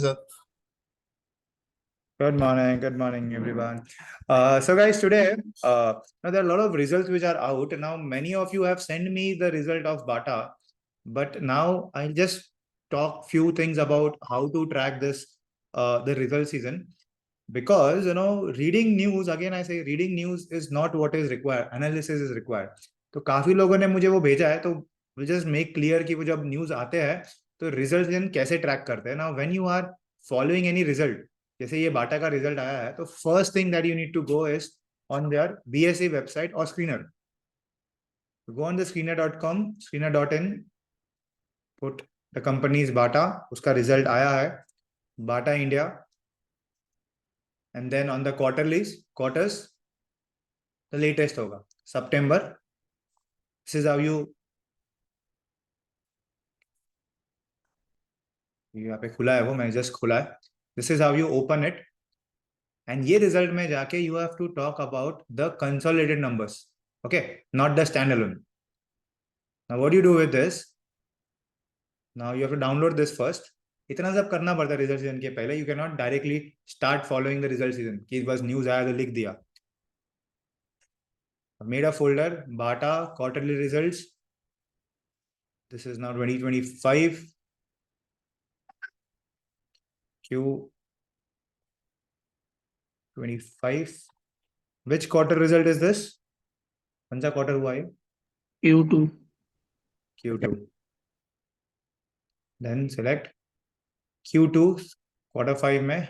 sir. Good morning, everyone. So guys, today, now there are a lot of results which are out. Now, many of you have sent me the result of Bata, but now I'll just talk few things about how to track this, the result season. Because, reading news, again I say, reading news is not what is required. Analysis is required. तो काफी लोगों ने मुझे वो भेजा है, तो we'll just make clear कि वो जब न्यूज आते हैं तो रिजल्ट सेजन कैसे ट्रैक करते हैं. Now, when you are following any result, जैसे ये बाटा का रिजल्ट आया है, तो first thing that you need to go is on there BSE website और screener. Go on the screener.com, screener.in, put the companies Bata, उसका रिजल्ट आया है, Bata India. And then on the quarters the latest होगा सितंबर. This is how you, यहाँ पे खुला है वो, मैंने जस्ट खुला है. This is how you open it. And ये रिजल्ट में जाके you have to talk about the consolidated numbers, okay, not the stand alone. Now what you do with this, now you have to download this first. इतना सब करना पड़ता है result season के पहले. You can not directly start following the result season कि बस news आया तो लिख दिया. Made a folder Bata quarterly results. This is now 2025 Q25. Which quarter result is this? कौन सा क्वार्टर हुआ है? Q2. Then select Q2 quarter 5 में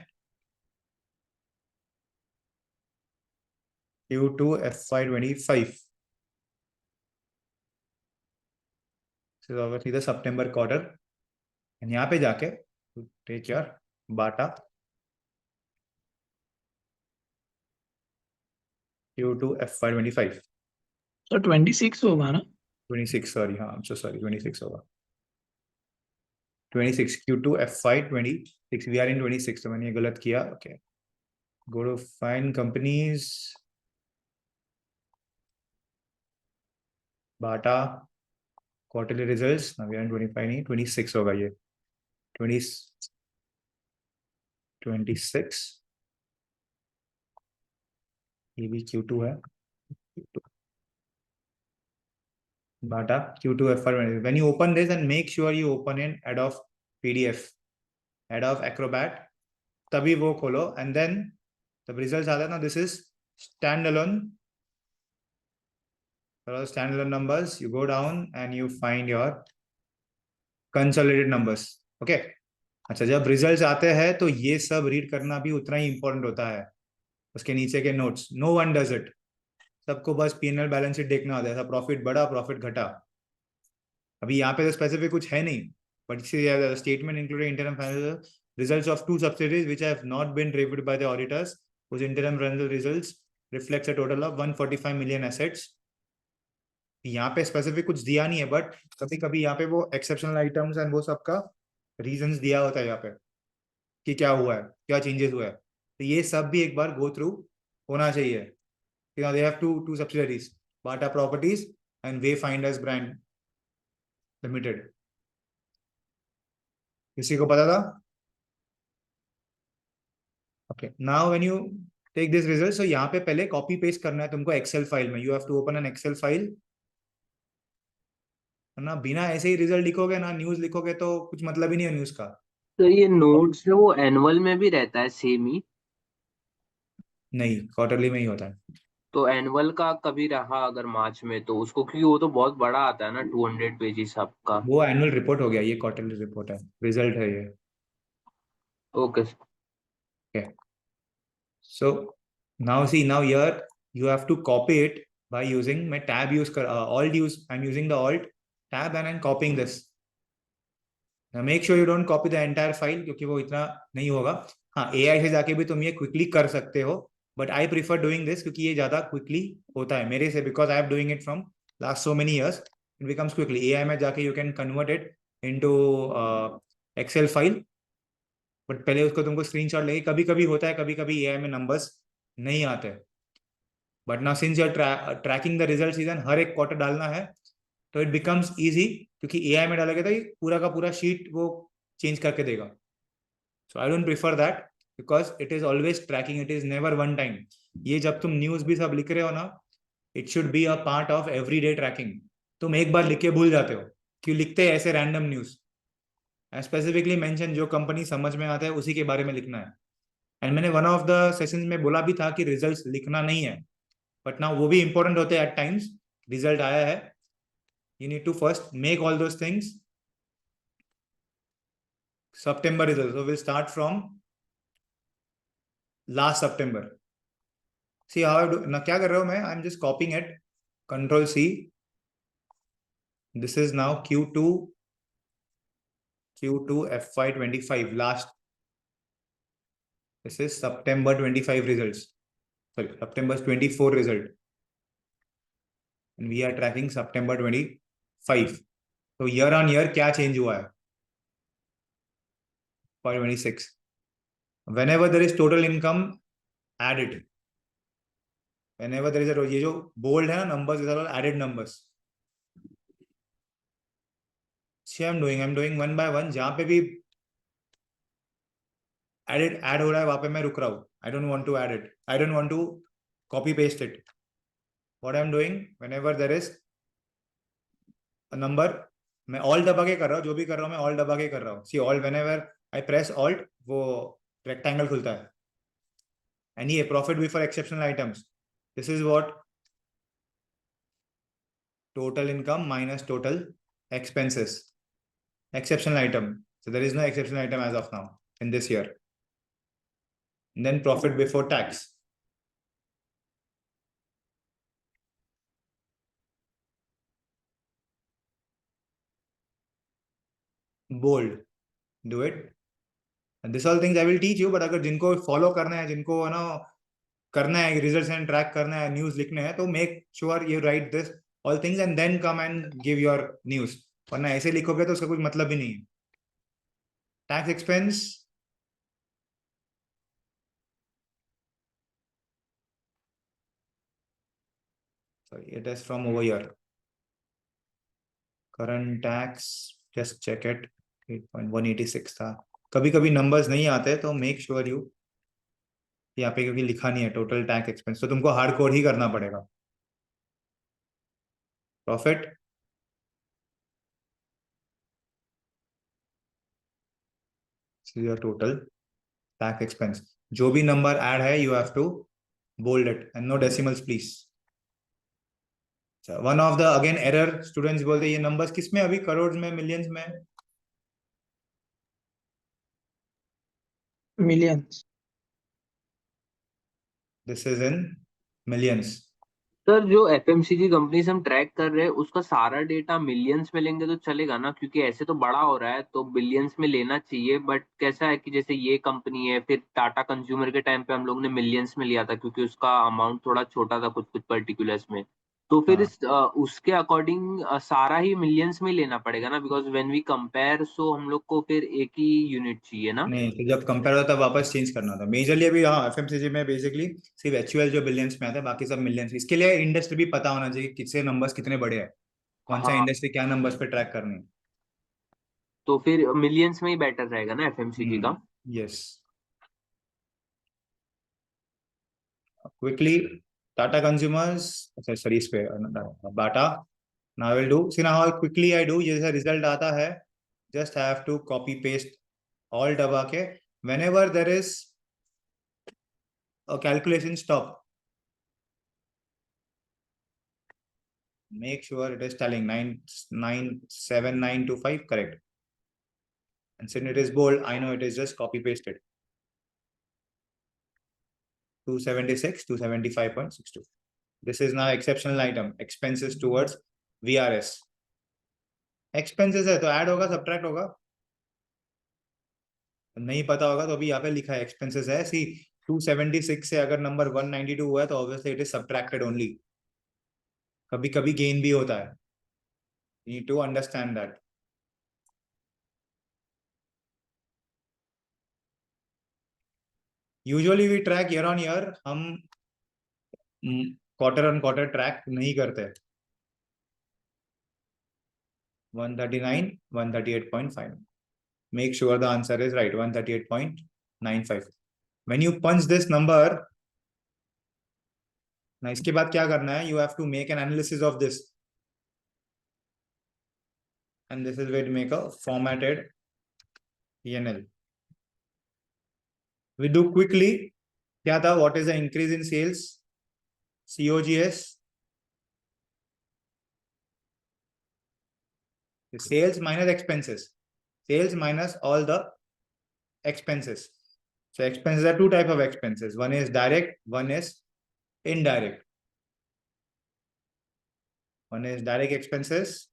Q2 FY25. This is obviously the September quarter. And यहाँ पे जाके take your Bata Q2 FY25. So 26 होगा ना? 26, sorry, हाँ, I'm so sorry, 26 होगा. 26 Q2 FY26. We are in 26, तो मैंने ये गलत किया. Okay. Go to find companies. Bata quarterly results. Now we are in 25 नहीं, 26 होगा ये. 26. ये भी Q2 है. Bata Q2 FY20. When you open this, and make sure you open in Adobe PDF, Adobe Acrobat, तभी वो खोलो. And then the results आते हैं ना, this is standalone. Standalone numbers. You go down and you find your consolidated numbers. Okay. अच्छा, जब results आते हैं तो ये सब रीड करना भी उतना ही इंपॉर्टेंट होता है. उसके नीचे के notes, no one does it. सबको बस P&L बैलेंस शीट देखना होता है, ऐसा प्रॉफिट बढ़ा प्रॉफिट घटा. अभी यहाँ पे तो स्पेसिफिक कुछ है नहीं, but statement included interim financial results of 2 subsidiaries which have not been reviewed by the auditors, whose interim financial results reflects a total of 145 million assets. यहाँ पे स्पेसिफिक कुछ दिया नहीं है, बट कभी कभी यहाँ पे वो एक्सेप्शनल आइटम्स एंड वो सबका रीजंस दिया होता है यहाँ पे कि क्या हुआ है, क्या चेंजेस हुआ है. तो ये सब भी एक बार गो थ्रू होना चाहिए. They have two subsidiaries, Bata Properties and Wayfinders Brand Limited. किसी को पता था? Okay. Now when you take this result, so यहाँ पे पहले कॉपी पेस्ट करना है तुमको एक्सेल फाइल में. You have to open an Excel file. ना बिना ऐसे ही रिजल्ट लिखोगे ना न्यूज लिखोगे तो कुछ मतलब ही नहीं है न्यूज का. तो ये नोट्स है वो एनुअल में भी रहता है सेम ही? नहीं, क्वार्टरली में ही होता है. तो एनुअल का कभी रहा अगर मार्च में, तो उसको, क्योंकि वो तो बहुत बड़ा आता है ना, 200 पेजेस आपका. वो एनुअल रिपोर्ट हो गया, ये क्वार्टरली रिपोर्ट है, रिजल्ट है ये. Okay. So now see, now here you have to copy it by using my tab use alt use. I'm using the alt tab and I'm copying this. Now make sure you don't copy the entire file क्योंकि वो इतना नहीं होगा. हाँ, AI से जाके भी तुम ये क्विकली कर सकते हो, but I prefer doing this क्योंकि ये ज्यादा क्विकली होता है मेरे से, because I am doing it from last so many years. It becomes quickly. AI में जाके you can convert it into Excel file. But पहले उसको तुमको स्क्रीनशॉट लेके, कभी कभी होता है, कभी कभी एआई में नंबर्स नहीं आते. But now since you are tracking the result season, हर एक क्वार्टर डालना है तो इट बिकम्स इजी, क्योंकि एआई में डालोगे तो पूरा का पूरा शीट वो चेंज करके देगा. So I don't prefer that because it is always tracking. It is never one time. ये जब तुम न्यूज भी सब लिख रहे हो ना, it should be a part of everyday tracking. तुम एक बार लिख के भूल जाते हो, क्यों लिखते हैं ऐसे रैंडम न्यूज? स्पेसिफिकली मेंशन जो कंपनी समझ में आता है उसी के बारे में लिखना है. एंड मैंने वन ऑफ द सेशंस में बोला भी था कि रिजल्ट्स लिखना नहीं है, बट नाउ वो भी इंपॉर्टेंट होते हैं एट टाइम्स. रिजल्ट आया है, you need to first make all those things. September results, so we'll start from last September. See how I do ना, क्या कर रहा हूं मैं? I'm just copying it, Control C. This is now Q2 FY25 last. This is September 25 results. Sorry, September 24 result, and we are tracking September 25. So year on year क्या change हुआ है? 26. Whenever there is total income, add it. Whenever there is a, ये जो bold है ना numbers, these are all added numbers. See, I'm doing one by one. जहाँ पे भी add हो रहा है वहाँ पे मैं रुक रहा हूँ. I don't want to add it. I don't want to copy paste it. What I'm doing, whenever there is a number, मैं all दबा के कर रहा हूँ. जो भी कर रहा हूँ मैं all दबा के कर रहा हूँ. See, all whenever I press alt, वो rectangle खुलता है. And ये profit before exceptional items. This is what total income minus total expenses. Exceptional item. So there is no exceptional item as of now in this year. And then profit before tax. Bold. Do it. And this all things I will teach you, but अगर जिनको follow करना है, जिनको है ना करना है results and track करना है, news लिखने हैं, तो make sure you write this all things and then come and give your news. वरना ऐसे लिखोगे तो उसका कोई मतलब भी नहीं है. Tax expense. Sorry, it is from over here. Current tax, just check it. 8.186 था. कभी कभी numbers नहीं आते तो make sure you यहाँ पे, क्योंकि लिखा नहीं है टोटल टैक्स एक्सपेंस, तो तुमको हार्ड कोड ही करना पड़ेगा. Profit, total tax expense. जो भी नंबर ऐड है you have to bold it and no decimals please. One of the again error students बोलते ये नंबर्स किस में अभी, करोड़ में, मिलियंस में? millions. This is in millions. Sir जो एफएमसीजी कंपनीज हम ट्रैक कर रहे हैं उसका सारा डेटा मिलियंस में लेंगे तो चलेगा ना, क्योंकि ऐसे तो बड़ा हो रहा है तो बिलियंस में लेना चाहिए. बट कैसा है कि जैसे ये कंपनी है, फिर टाटा कंज्यूमर के टाइम पे हम लोग ने मिलियंस में लिया था क्योंकि उसका अमाउंट थोड़ा छोटा था कुछ कुछ पर्टिकुलर्स में. तो फिर हाँ. उसके अकॉर्डिंग सारा ही मिलियंस में लेना पड़ेगा ना, because when we compare so हम लोग को फिर एक ही यूनिट चाहिए ना. नहीं, तो जब कंपेयर होता है वापस चेंज करना था मेजरली. अभी हाँ, एफएमसीजी में बेसिकली सिर्फ एचयूएल जो बिलियंस में आता है, बाकी सब मिलियंस. इसके लिए इंडस्ट्री भी पता होना चाहिए किससे नंबर्स कितने बड़े हैं, कौन सा हाँ, इंडस्ट्री क्या नंबर्स पे ट्रैक करनी है. तो फिर मिलियंस में ही बेटर रहेगा ना एफएमसीजी का. Yes. Quickly, Tata Consumers, sorry, इस पे Bata. Now I will do, see now how quickly I do. ये जैसा रिजल्ट आता है, just have to copy paste all दबा के. Whenever there is a calculation stop, make sure it is telling 97925 correct. And since it is bold, I know it is just copy pasted. 276, 275.62. This is now exceptional item, expenses towards VRS. Expenses है तो add होगा, subtract होगा. नहीं पता होगा तो अभी यहाँ पे लिखा है एक्सपेंसेस है. सी 276 से अगर नंबर 192 हुआ है तो obviously it is subtracted only. कभी कभी गेन भी होता है, you need to understand that. Usually we track year on year, हम क्वार्टर ऑन क्वार्टर ट्रैक नहीं करते. 139, 138.5. make sure the answer is right, 138.95. When you punch this number, now इसके बाद क्या करना है? You have to make an analysis of this. And this is where to make a formatted P&L. We do quickly. क्या था? What is the increase in sales? COGS. The sales minus expenses. Sales minus all the expenses. So expenses are two types of expenses. One is direct, one is indirect. One is direct expenses,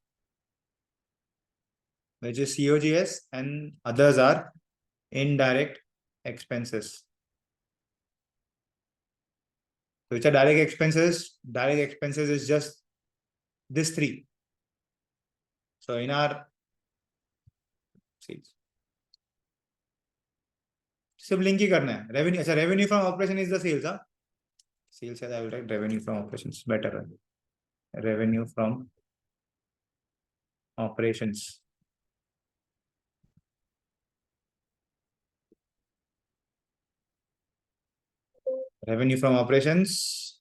which is COGS, and others are indirect expenses. Which are direct expenses? Direct expenses is just this three. So in our sales, सिर्फ link ही करना है. Revenue, अच्छा revenue from operation is the sales. हाँ, sales है, I will write revenue from operations better. Revenue from operations. Revenue from operations.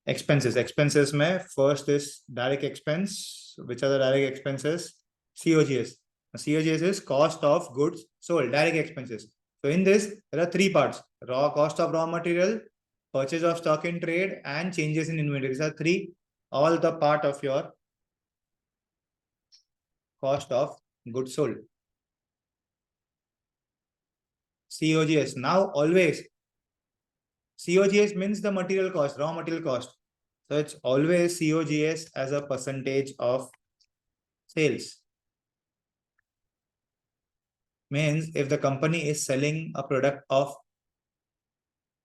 Expenses. Expenses में first is direct expense. Which are the direct expenses? COGS. COGS is cost of goods sold. Direct expenses. So in this, there are three parts: raw cost of raw material, purchase of stock in trade, and changes in inventory. These are three, all the part of your cost of goods sold. COGS. Now always COGS means the material cost, raw material cost. So it's always COGS as a percentage of sales. Means if the company is selling a product of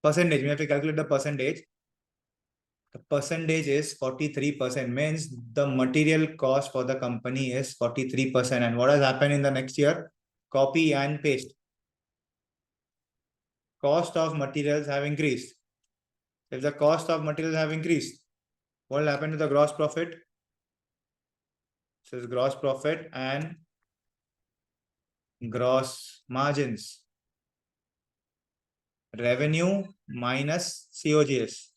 percentage, we have to calculate the percentage. The percentage is 43%. Means the material cost for the company is 43%. And what has happened in the next year? Copy and paste. Cost of materials have increased. If the cost of materials have increased, what will happen to the gross profit? So it's gross profit and gross margins. Revenue minus COGS.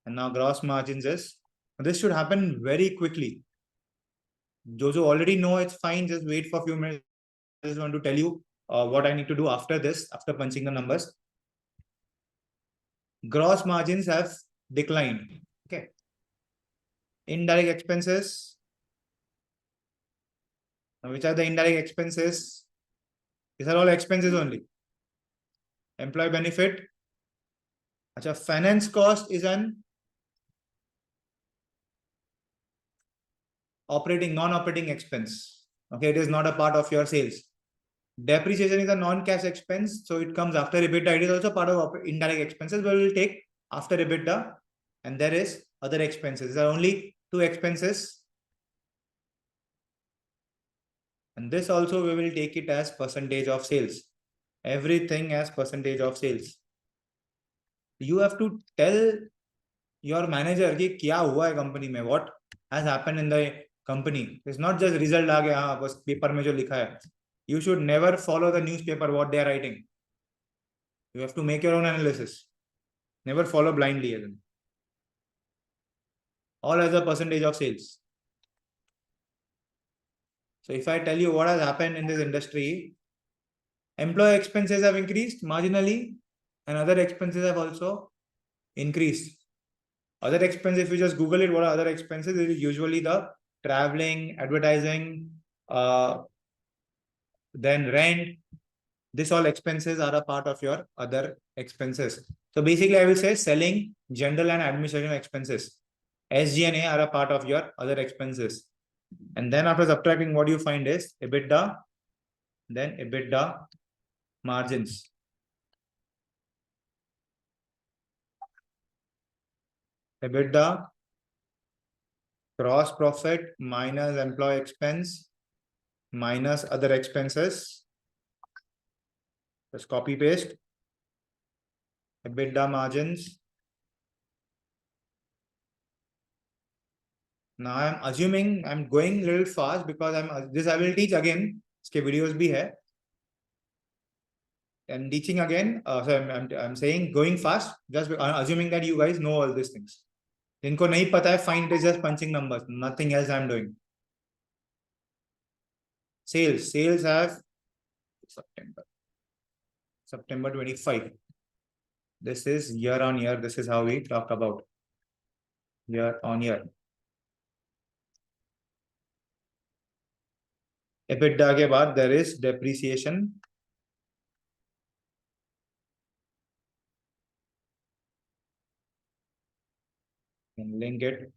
And now gross margins is, this should happen very quickly. Those who already know, it's fine. Just wait for a few minutes. I just want to tell you what I need to do after this, after punching the numbers. Gross margins have declined. Okay. Indirect expenses. Now, which are the indirect expenses? These are all expenses only. Employee benefit. Achha, finance cost is an operating, non-operating expense. Okay, it is not a part of your sales. Depreciation is a non-cash expense, so it comes after EBITDA. It is also part of indirect expenses, but we will take after EBITDA. And there is other expenses. There are only two expenses. And this also we will take it as percentage of sales. Everything as percentage of sales. You have to tell your manager कि क्या हुआ है company में, what has happened in the company. It's not just result आ गया, हाँ बस paper में जो लिखा है. You should never follow the newspaper what they are writing. You have to make your own analysis. Never follow blindly. All as a percentage of sales. So if I tell you what has happened in this industry, employee expenses have increased marginally, and other expenses have also increased. Other expenses, if you just Google it, what are other expenses? It is usually the traveling, advertising, then rent. This all expenses are a part of your other expenses. So basically, I will say selling, general and administrative expenses, SG&A are a part of your other expenses. And then after subtracting, what you find is EBITDA, then EBITDA margins. EBITDA, gross profit minus employee expense minus other expenses. Just copy paste. EBITDA margins Now I'm assuming I'm going a little fast because this I will teach again. इसके videos भी है. I'm teaching again. So I'm saying going fast, just assuming that you guys know all these things. जिनको नहीं पता है, fine, it is just punching numbers. Nothing else I'm doing. Sales have September 25. This is year on year. This is how we talk about year on year. EBITDA के बाद there is depreciation. And link it.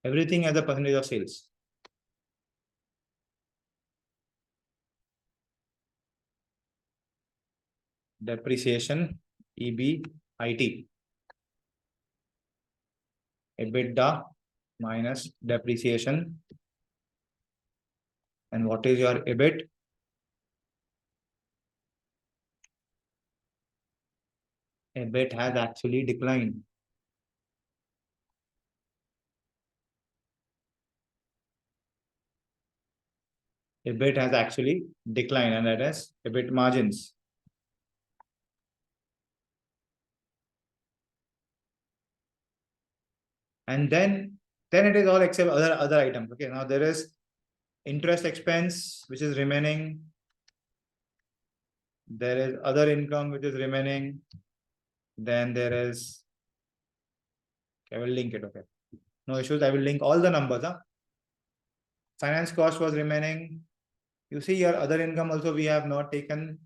Everything as a percentage of sales. Depreciation, EBIT. EBITDA minus depreciation. And what is your EBIT? EBIT has actually declined. EBIT has actually declined, and that is EBIT margins. And then it is all except other items. Okay, now there is interest expense which is remaining. There is other income which is remaining. Then there is, I will link it. Okay, no issues. I will link all the numbers. Finance cost was remaining. You see your other income also we have not taken.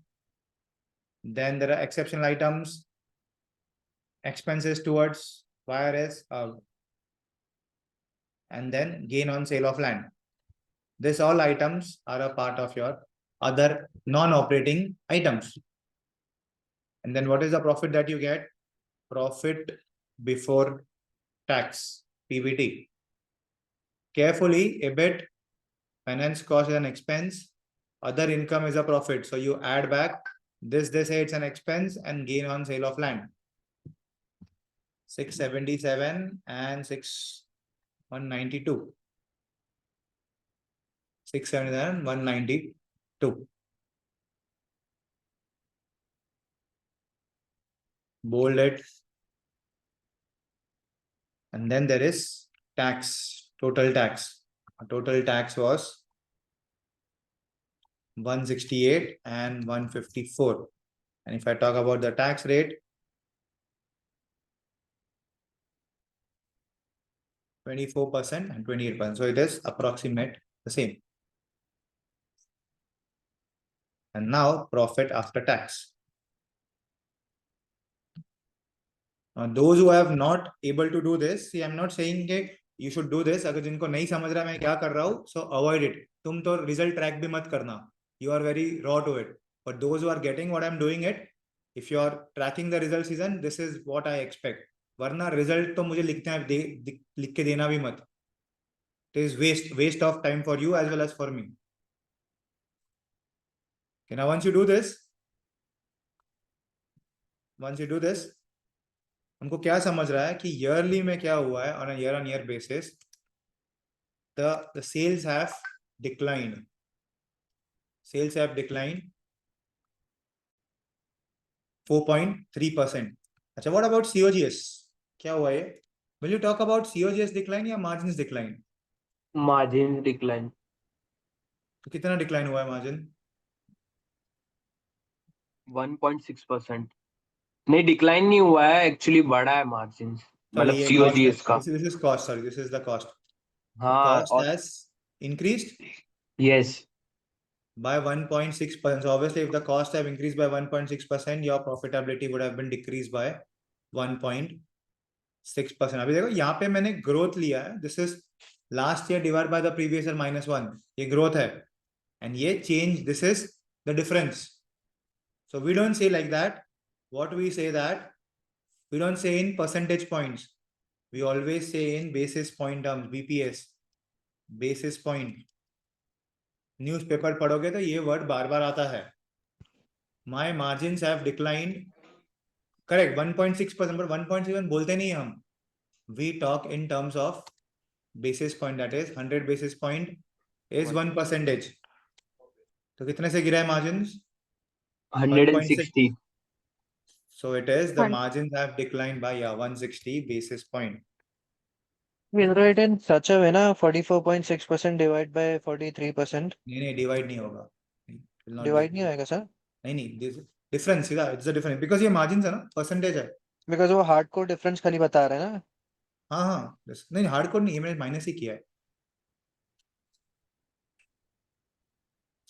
Then there are exceptional items, expenses towards YRS, and then gain on sale of land. This all items are a part of your other non-operating items. And then what is the profit that you get? Profit before tax, PBT. Carefully, EBIT, finance cost is an expense, other income is a profit. So you add back this, they say it's an expense, and gain on sale of land. 677 and 192. 677, 192. Bold it. And then there is tax, total tax. Total tax was 168 and 154. And if I talk about the tax rate, 24% and 28%. So it is approximate the same. And now profit after tax. Those who have not able to do this, see, I'm not saying that you should do this. अगर जिनको नहीं समझ रहा मैं क्या कर रहा हूँ, so avoid it. तुम तो result track भी मत करना. You are very raw to it. But those who are getting what I'm doing it, if you are tracking the result season, this is what I expect. वरना result तो मुझे लिख के देना भी मत. It is waste of time for you as well as for me. Okay, now once you do this, हमको क्या समझ रहा है कि yearly में क्या हुआ है on a year on year basis, the sales have declined. Sales have declined 4.3%. अच्छा, what about COGS? क्या हुआ ये? Will you talk about COGS decline या margins decline? Margins decline. तो कितना decline हुआ है margin? 1.6%. नहीं, decline नहीं हुआ है, actually बढ़ा है margins. मतलब COGS का. This is cost, sorry, this is the cost. हाँ, Cost has increased? Yes. By 1.6%. So obviously, if the costs have increased by 1.6%, your profitability would have been decreased by 1.6%. अभी देखो यहाँ पे मैंने growth लिया है. This is last year divided by the previous year -1. ये growth है. And ये change, this is the difference. So we don't say like that. What we say that we don't say in percentage points. We always say in basis point terms, BPS, basis point. Newspaper पढ़ोगे तो ये word बार बार आता है. My margins have declined. Correct, 1.6%, पर 1.7 बोलते नहीं हम. We talk in terms of basis point, that is 100 basis point is 1%. तो कितने से गिरा है margins? 1.6. 160. So it is the margins have declined by 160 basis point. We'll write in such a way na 44.6% divide by 43%. नहीं divide नहीं होगा. Will not Divide be. नहीं होएगा सर, नहीं this difference सीधा, it's a difference because ये margins है ना, percentage है. because वो hardcore difference खाली बता रहे हैं ना. हाँ नहीं hardcore नहीं, ये मैंने minus ही किया है.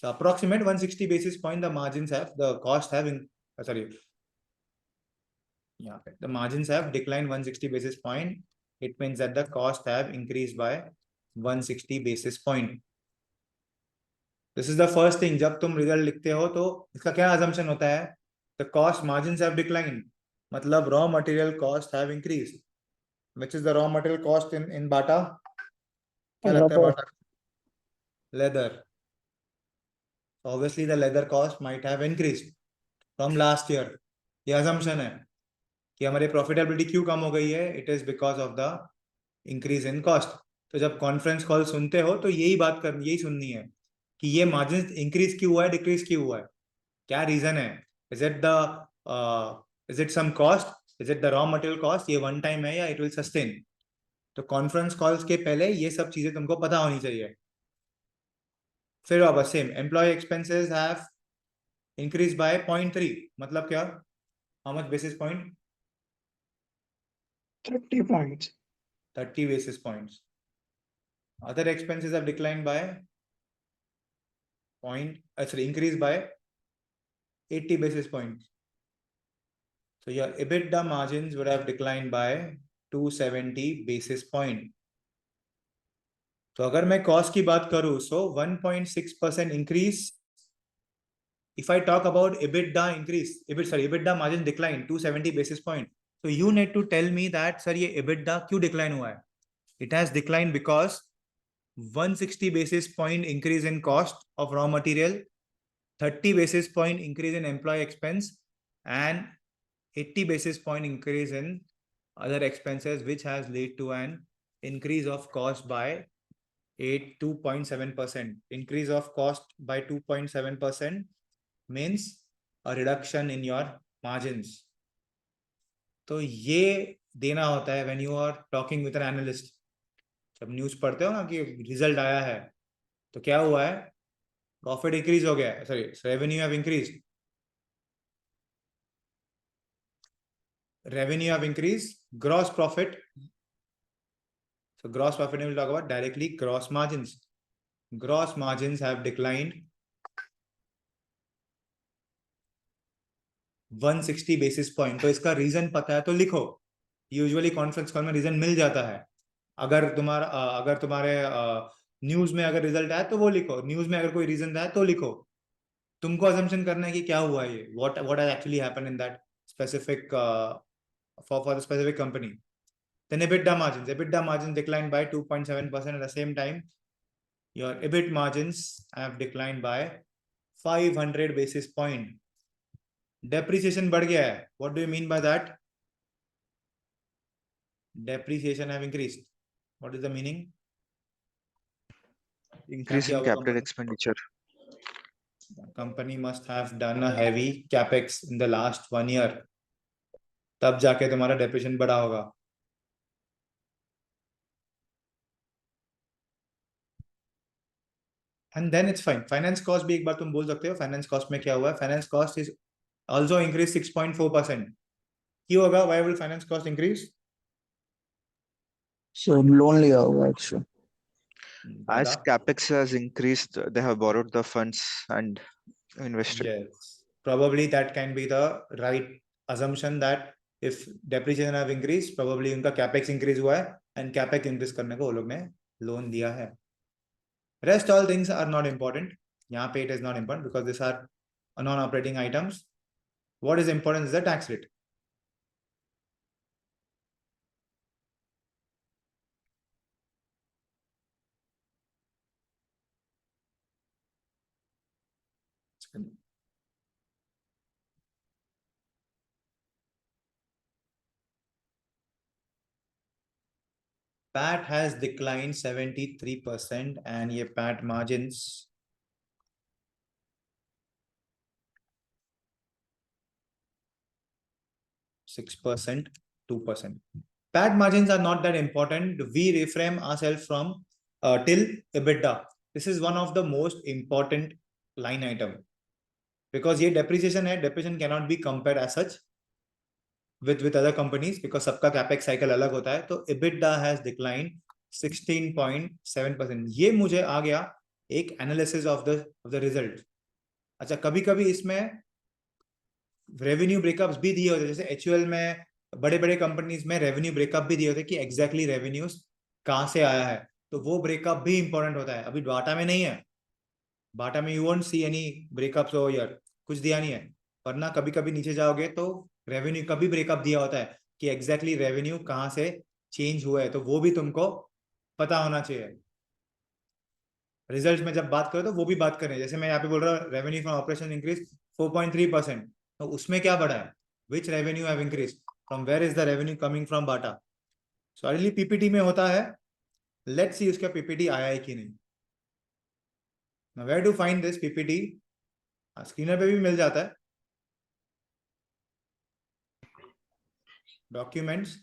So approximate 160 basis point the margins have, the cost have sorry, yeah, the margins have declined 160 basis point. It means that the cost have increased by 160 basis point. This is the first thing. जब तुम result लिखते हो तो इसका क्या assumption होता है? The cost margins have declined. मतलब raw material cost have increased. Which is the raw material cost in Bata? क्या लगता है Bata? Leather. Obviously the leather cost might have increased from last year. ये assumption है कि हमारी profitability क्यों कम हो गई है. It is because of the increase in cost. तो जब कॉन्फ्रेंस कॉल सुनते हो तो यही सुननी है कि ये मार्जिन इंक्रीज क्यों हुआ है, डिक्रीज क्यों हुआ है, क्या रीजन है. Is it some cost, is it the raw material cost, ये वन टाइम है या इट विल सस्टेन. तो कॉन्फ्रेंस कॉल्स के पहले ये सब चीजें तुमको पता होनी चाहिए. फिर वापस same, employ expenses have increase by 0.3. मतलब क्या, how much basis point? 30 points. 30 basis points. Other expenses have declined by increased by 80 basis points. So your EBITDA margins would have declined by 270 basis point. तो अगर मैं cost की बात करूं, so 1.6% increase. If I talk about EBITDA increase, EBITDA margin decline 270 basis point. So you need to tell me that sir ये EBITDA क्यों decline हुआ है? It has declined because 160 basis point increase in cost of raw material, 30 basis point increase in employee expense, and 80 basis point increase in other expenses, which has led to an increase of cost by 2.7%. Increase of cost by 2.7% means a reduction in your margins. तो ये देना होता है when you are talking with an analyst. जब news पढ़ते हो ना कि रिजल्ट आया है तो क्या हुआ है, प्रॉफिट इंक्रीज हो गया है, sorry revenue have increase, gross profit. So gross profit we will talk about directly. Gross margins have declined 160 basis point. तो इसका रीजन पता है तो लिखो. यूजुअली कॉन्फ्रेंस कॉल में रीजन मिल जाता है. अगर तुम्हारे न्यूज में अगर रिजल्ट आया तो वो लिखो, न्यूज में अगर कोई रीजन आया तो लिखो. तुमको अजम्पशन करना है कि क्या हुआ है, what has actually happened in that specific for the specific company. Then EBITDA margins declined by 2.7%. At the same time, your EBIT margins have declined by 500 basis point. Depreciation बढ़ गया है. What do you mean by that? Depreciation have increased. What is the meaning? Increase in capital expenditure. The company must have done a heavy capex in the last 1 year. तब जाके तुम्हारा depreciation बढ़ा होगा. And then it's fine. Finance cost भी एक बार तुम बोल सकते हो. Finance cost में क्या हुआ है? Finance cost is also increased 6.4%. क्यों होगा? Why will finance cost increase? So loan लिया होगा actually. As capex has increased, they have borrowed the funds and invested. Yes, probably that can be the right assumption that if depreciation have increased, probably उनका capex increase हुआ है and capex increase करने को वो लोग ने loan दिया है. Rest all things are not important. यहाँ पे it is not important because these are non-operating items. What is important is the tax rate. PAT has declined 73% and ये PAT margins 6%, 2%. PAT margins are not that important. We reframe ourselves from till EBITDA. This is one of the most important line item because ये depreciation है. Depreciation cannot be compared as such with other companies because सबका capex cycle अलग होता है. तो EBITDA has declined 16.7%. ये मुझे आ गया एक analysis of the result. अच्छा, कभी-कभी इसमें रेवेन्यू ब्रेकअप्स भी दिए होते, जैसे HUL में बड़े बड़े कंपनीज में रेवेन्यू ब्रेकअप भी दिए होते कि एग्जैक्टली रेवेन्यूज कहाँ से आया है, तो वो ब्रेकअप भी इंपॉर्टेंट होता है. अभी बाटा में नहीं है. बाटा में you won't see any breakups हो यार, कुछ दिया नहीं है. वरना कभी कभी नीचे जाओगे तो रेवेन्यू का भी ब्रेकअप दिया होता है कि एग्जैक्टली रेवेन्यू कहाँ से चेंज हुआ है, तो वो भी तुमको पता होना चाहिए. रिजल्ट में जब बात करो तो वो भी बात करें. जैसे मैं यहाँ पे बोल रहा हूँ रेवेन्यू फ्रॉम ऑपरेशन इंक्रीज 4.3%, तो उसमें क्या बढ़ा है, which revenue have increase, from where is the revenue coming from Bata. So early PPT में होता है. लेट्स सी उसका पीपीटी आया है कि नहीं. Where to find this PPT, screener पे भी मिल जाता है. डॉक्यूमेंट्स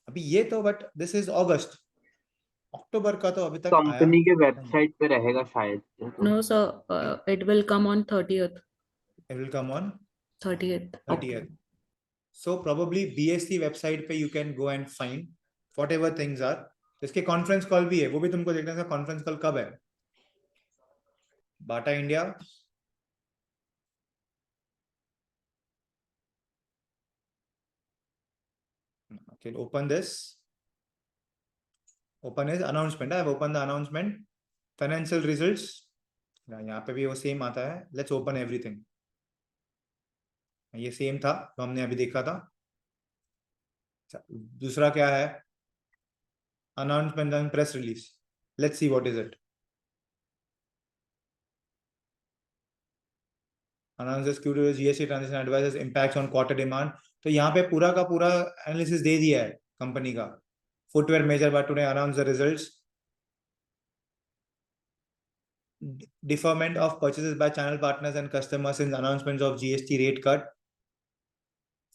अभी ये तो, but this is August, October का तो अभी तक आया. कंपनी के वेबसाइट पे रहेगा शायद. No, sir. It will come on 30th. It will come on 30th. 30th. So probably BSC website पे you can go and find whatever things are. इसके कॉन्फ्रेंस कॉल भी है, वो भी तुमको देखना है. कॉन्फ्रेंस कॉल कब है? Bata India okay, open this. Open is announcement. I have opened the announcement. Financial results. यहाँ पे भी वो सेम आता है. Let's open everything. ये सेम था तो हमने अभी देखा था. दूसरा क्या है? Announcement and press release. Let's see what is it. Announces Q2 GST transition advises impacts on quarter demand. तो यहाँ पे पूरा का पूरा एनालिसिस दे दिया है कंपनी का. Footwear major but today announced the results. Deferment of purchases by channel partners and customers since announcements of GST rate cut.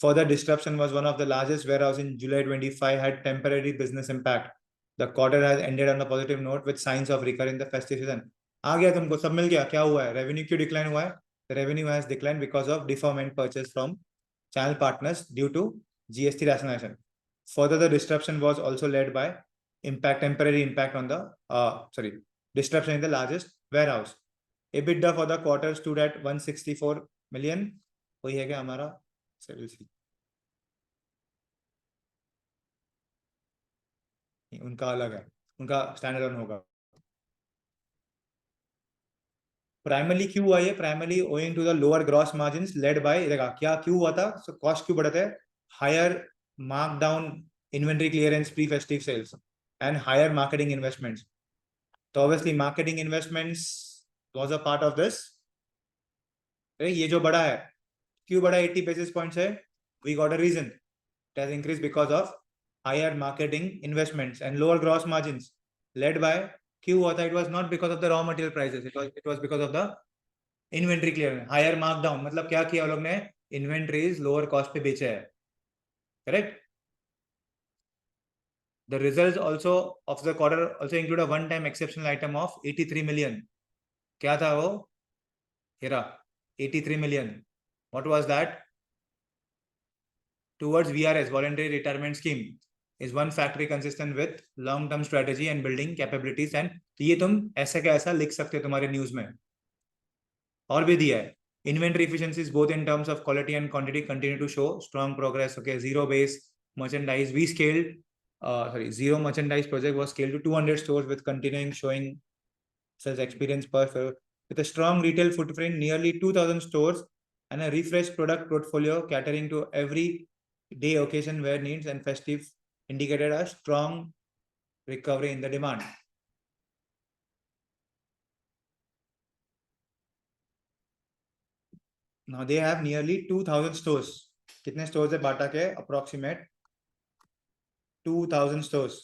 Further disruption was one of the largest warehouse in July 25 had temporary business impact. The quarter has ended on a positive note with signs of recovery in the festive season. आ गया तुमको, सब मिल गया. क्या हुआ है? Revenue क्यों decline हुआ है? The revenue has declined because of deferment purchase from channel partners due to GST rationalization. Further, the disruption was also led by temporary impact on the disruption in the largest warehouse. EBITDA for the quarter stood at 164 million. वही है क्या हमारा? उनका अलग है, उनका standard on होगा. Primarily क्यों हुआ ये? Primarily owing to the lower gross margins led by, देखा क्या क्यों हुआ था? सो कॉस्ट क्यों बढ़ते हैं? Higher markdown inventory clearance pre festive sales and higher marketing investments. तो obviously marketing investments was a part of this. ये जो बड़ा है, क्यों बड़ा 80 basis points है? We got a reason. It has increase because of higher marketing investments and lower gross margins led by. क्यों हुआ था? It was not because of the raw material prices, it was because of the inventory clearance. Higher markdown मतलब क्या किया लोग ने? Inventories lower cost पे बेचे है. Correct. The results also of the quarter also include a one-time exceptional item of 83 million. क्या था वो? Hera 83 million. What was that? Towards VRS, voluntary retirement scheme, is one factory consistent with long-term strategy and building capabilities. And ये तुम ऐसा क्या ऐसा लिख सकते हो तुम्हारे न्यूज में. और भी दिया है. Inventory efficiencies both in terms of quality and quantity continue to show strong progress. Okay, zero base merchandise we scaled. Zero merchandise project was scaled to 200 stores with continuing showing sales experience per store. With a strong retail footprint, nearly 2,000 stores and a refreshed product portfolio catering to every day occasion where needs and festive indicated a strong recovery in the demand. Now they have nearly 2,000 stores. कितने stores है बाटा के? Approximate 2,000 stores.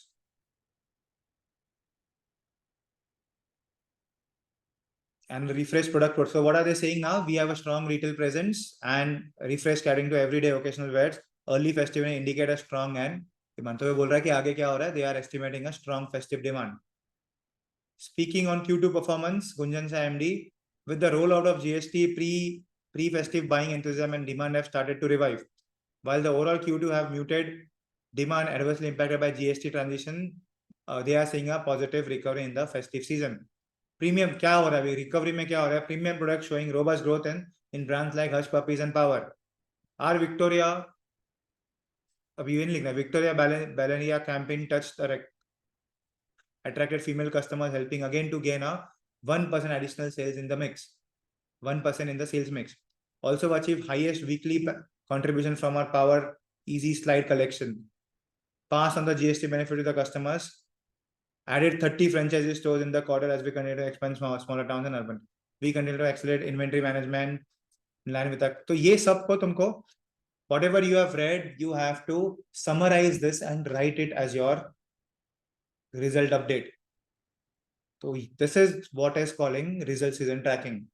and refresh product portfolio. So what are they saying now? We have a strong retail presence and refresh catering to everyday occasional wears. Early festive indicate a strong and demand. तो ये बोल रहा है कि आगे क्या हो रहा है? They are estimating a strong festive demand. Speaking on Q2 performance, Gunjan Shah MD, with the rollout of GST, pre-festive buying enthusiasm and demand have started to revive. While the overall Q2 have muted demand adversely impacted by GST transition, they are seeing a positive recovery in the festive season. Premium क्या हो रहा है? Recovery में क्या हो रहा है? Premium products showing robust growth in brands like Hush Puppies and Power. Our Victoria, अभी ये नहीं लिखना, Victoria Ballerina campaign touched attracted female customers, helping again to gain a 1% additional sales in the mix, 1% in the sales mix. Also achieved highest weekly contribution from our Power Easy Slide collection. Pass on the GST benefit to the customers. Added 30 franchise stores in the quarter as we continue to expand smaller towns and urban. We continue to accelerate inventory management in line with that. तो ये सबको तुमको whatever you have read, you have to summarize this and write it as your result update. तो this is what is calling result season tracking.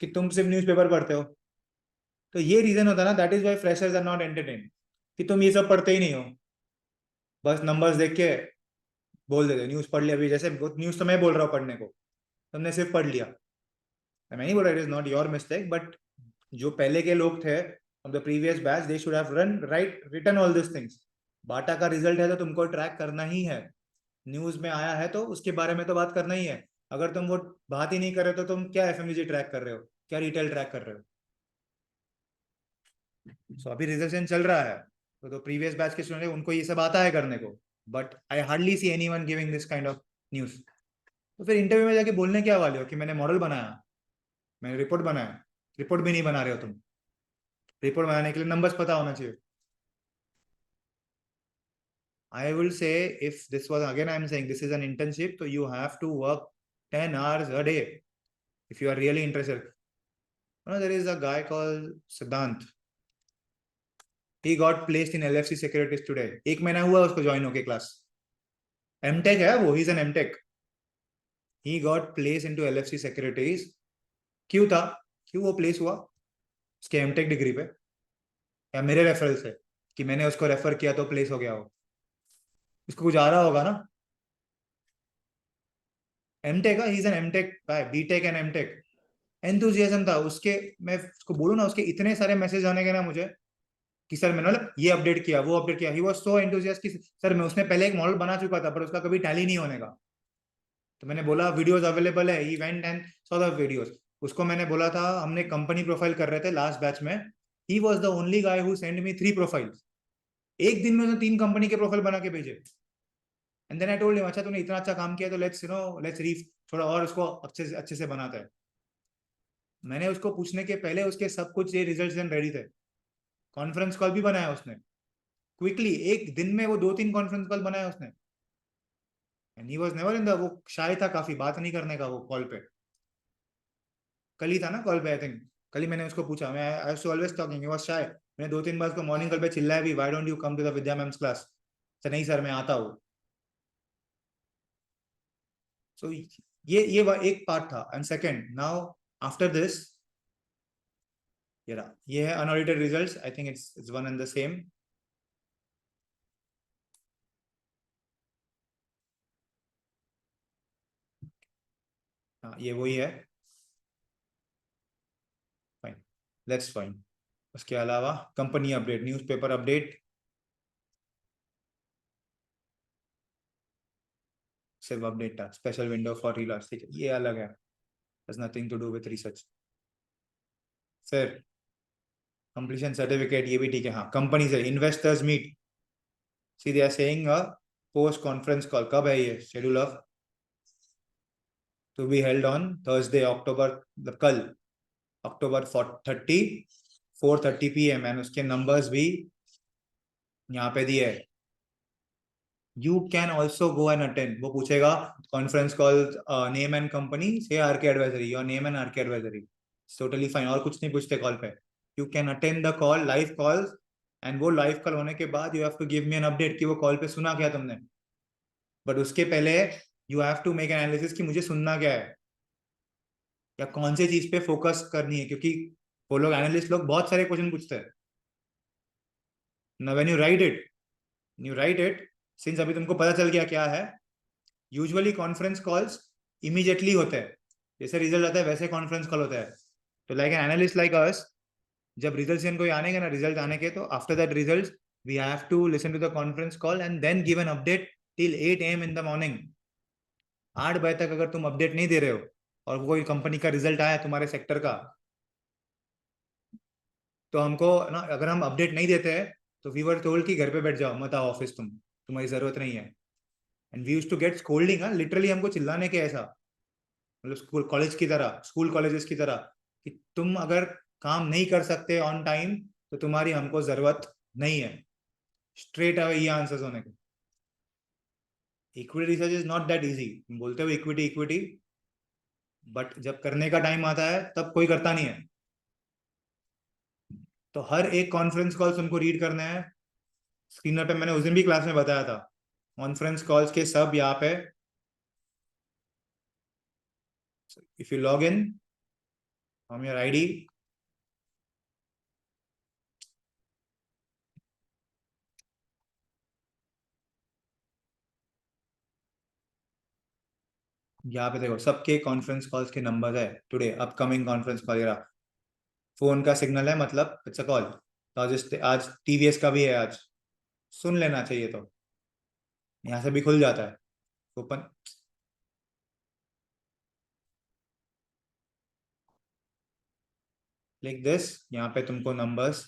कि तुम सिर्फ newspaper पढ़ते हो, तो ये रीजन होता है ना, that is why freshers are not entertained. कि तुम ये सब पढ़ते ही नहीं हो, बस नंबर्स देख के बोल देते न्यूज पढ़ लिया. अभी जैसे न्यूज तो मैं बोल रहा हूँ पढ़ने को, तुमने सिर्फ पढ़ लिया. मैं नहीं बोल रहा, it is not your mistake, but जो पहले के लोग थे of the previous batch, they should have written all this things. Bata का रिजल्ट है तो तुमको ट्रैक करना ही है. न्यूज में आया है तो उसके बारे में तो बात करना ही है. अगर तुम वो बात ही नहीं कर रहे तो तुम क्या एफएमसीजी ट्रैक कर रहे हो, क्या रिटेल ट्रैक कर रहे हो? सो अभी रिजल्ट चल रहा है तो प्रीवियस बैच के स्टूडेंट उनको ये सब आता है करने को, but I hardly see anyone giving this kind of news. तो फिर इंटरव्यू में जाके बोलने क्या वाले हो कि मैंने मॉडल बनाया, मैंने रिपोर्ट बनाया? रिपोर्ट भी नहीं बना रहे हो तुम. रिपोर्ट बनाने के लिए नंबर्स पता होना चाहिए. I will say, if this was, again I am saying this is an internship, so you have to work 10 hours a day if you are really interested. You know, there is a guy called Siddhant. He got placed in LFC Securities today. 1 महीना हुआ उसको join होके class. MTech है वो, he's an MTech. He got placed into LFC Securities. क्यों था? क्यों वो प्लेस हुआ? उसके MTech डिग्री पे या मेरे रेफरल से कि मैंने उसको रेफर किया तो प्लेस हो गया हो? उसको कुछ आ रहा होगा ना. MTech का, he's an MTech guy, BTech and MTech. Enthusiasm था उसके. मैं उसको बोलूं ना, उसके इतने सारे मैसेज आने के ना मुझे कि सर मैंने मतलब ये अपडेट किया, वो अपडेट किया. He was so enthusiastic. Sir मैं, उसने पहले एक मॉडल बना चुका था पर उसका कभी टैली नहीं होने का. तो मैंने बोला वीडियोस अवेलेबल है. He went and saw the videos. उसको मैंने बोला था, हमने कंपनी प्रोफाइल कर रहे थे लास्ट बैच में. He was the only guy who send me 3 profiles. एक दिन में उसने 3 कंपनी के प्रोफाइल बना के भेजे. And then I told him, अच्छा तूने इतना अच्छा काम किया तो लेट्स रीफ थोड़ा और उसको अच्छे से बनाता है. मैंने उसको पूछने के पहले उसके सब कुछ ये रिजल्ट्स रेडी थे. कॉन्फ्रेंस कॉल भी बनाया उसने क्विकली. एक दिन में वो 2-3 कॉन्फ्रेंस कॉल बनाया उसने. And he was never in the, वो शाय था काफी बात नहीं करने का वो कॉल पे. कल ही था ना कॉल पे, आई थिंक कल ही मैंने उसको पूछा. मैं I was always talking, he was shy. मैंने 2-3 बार उसको मॉर्निंग कॉल पे चिल्लाया भी, why don't you come to the Vidya ma'am's class? तो नहीं सर मैं आता हूँ. सो ये एक पार्ट था. And second, now after this, ये है unaudited results. I think it's one and the same. हाँ ये वही है. Fine, let's fine. उसके अलावा कंपनी अपडेट, न्यूज़पेपर अपडेट, सिर्फ अपडेट था. स्पेशल विंडो फॉर रीलर्स, ठीक है, ये अलग है. Has nothing to do with research. फिर कंप्लीशन सर्टिफिकेट, ये भी ठीक है. हाँ कंपनी से investors meet, see they are saying a post conference call. कब है ये? Schedule of to be held on Thursday October, कल अक्टूबर 30 4:30 PM. एंड उसके नंबर्स भी यहाँ पे दिए है. You can also go and attend. वो पूछेगा conference call, name and company, say RK Advisory, your name and RK Advisory. It's totally fine. और कुछ नहीं पूछते कॉल पे. You can attend the call, live calls, and वो live call होने के बाद you have to give me an update कि वो कॉल पे सुना क्या तुमने. But उसके पहले you have to make an analysis कि मुझे सुनना क्या है. या कौन सी चीज पे फोकस करनी है, क्योंकि वो लोग एनालिस्ट लोग बहुत सारे क्वेश्चन पूछते हैं ना। When you right it since अभी तुमको पता चल गया क्या है, यूजुअली कॉन्फ्रेंस कॉल्स इमीडिएटली होते हैं, जैसे रिजल्ट आता है वैसे कॉन्फ्रेंस कॉल होता है। तो like an analyst like us, जब रिजल्ट कोई आने के ना, रिजल्ट आने के, तो after that result we have to listen to the conference call and then give an update till 8 AM in the morning. 8 बजे तक अगर तुम अपडेट नहीं दे रहे हो और वो कोई कंपनी का रिजल्ट आया तुम्हारे सेक्टर का, तो हमको ना, अगर हम अपडेट नहीं देते हैं तो वी वर टोल्ड कि घर पे बैठ जाओ, मत आओ ऑफिस, तुम्हारी जरूरत नहीं है। And we used to get scolding, literally हमको चिल्लाने के ऐसा, मतलब स्कूल कॉलेज की तरह, स्कूल कॉलेजेस की तरह, कि तुम अगर काम नहीं कर सकते ऑन टाइम तो तुम्हारी हमको जरूरत नहीं है। स्ट्रेट अवे ये आंसर्स होने के। Equity research is not that easy. बोलते हो इक्विटी इक्विटी, बट जब करने का टाइम आता है तब कोई करता नहीं है। तो हर एक कॉन्फ्रेंस कॉल तुमको रीड करना है। स्क्रीनर पे मैंने उस दिन भी क्लास में बताया था, कॉन्फ्रेंस कॉल्स के सब यहाँ पे, if you log in from your ID, यहाँ पे देखो सबके कॉन्फ्रेंस कॉल्स के नंबर है। Today upcoming conference call, phone का सिग्नल है मतलब इट्स अ कॉल। तो आज टीवीएस का भी है, आज सुन लेना चाहिए। तो यहाँ से भी खुल जाता है ओपन। लाइक दिस, यहाँ पे तुमको नंबर्स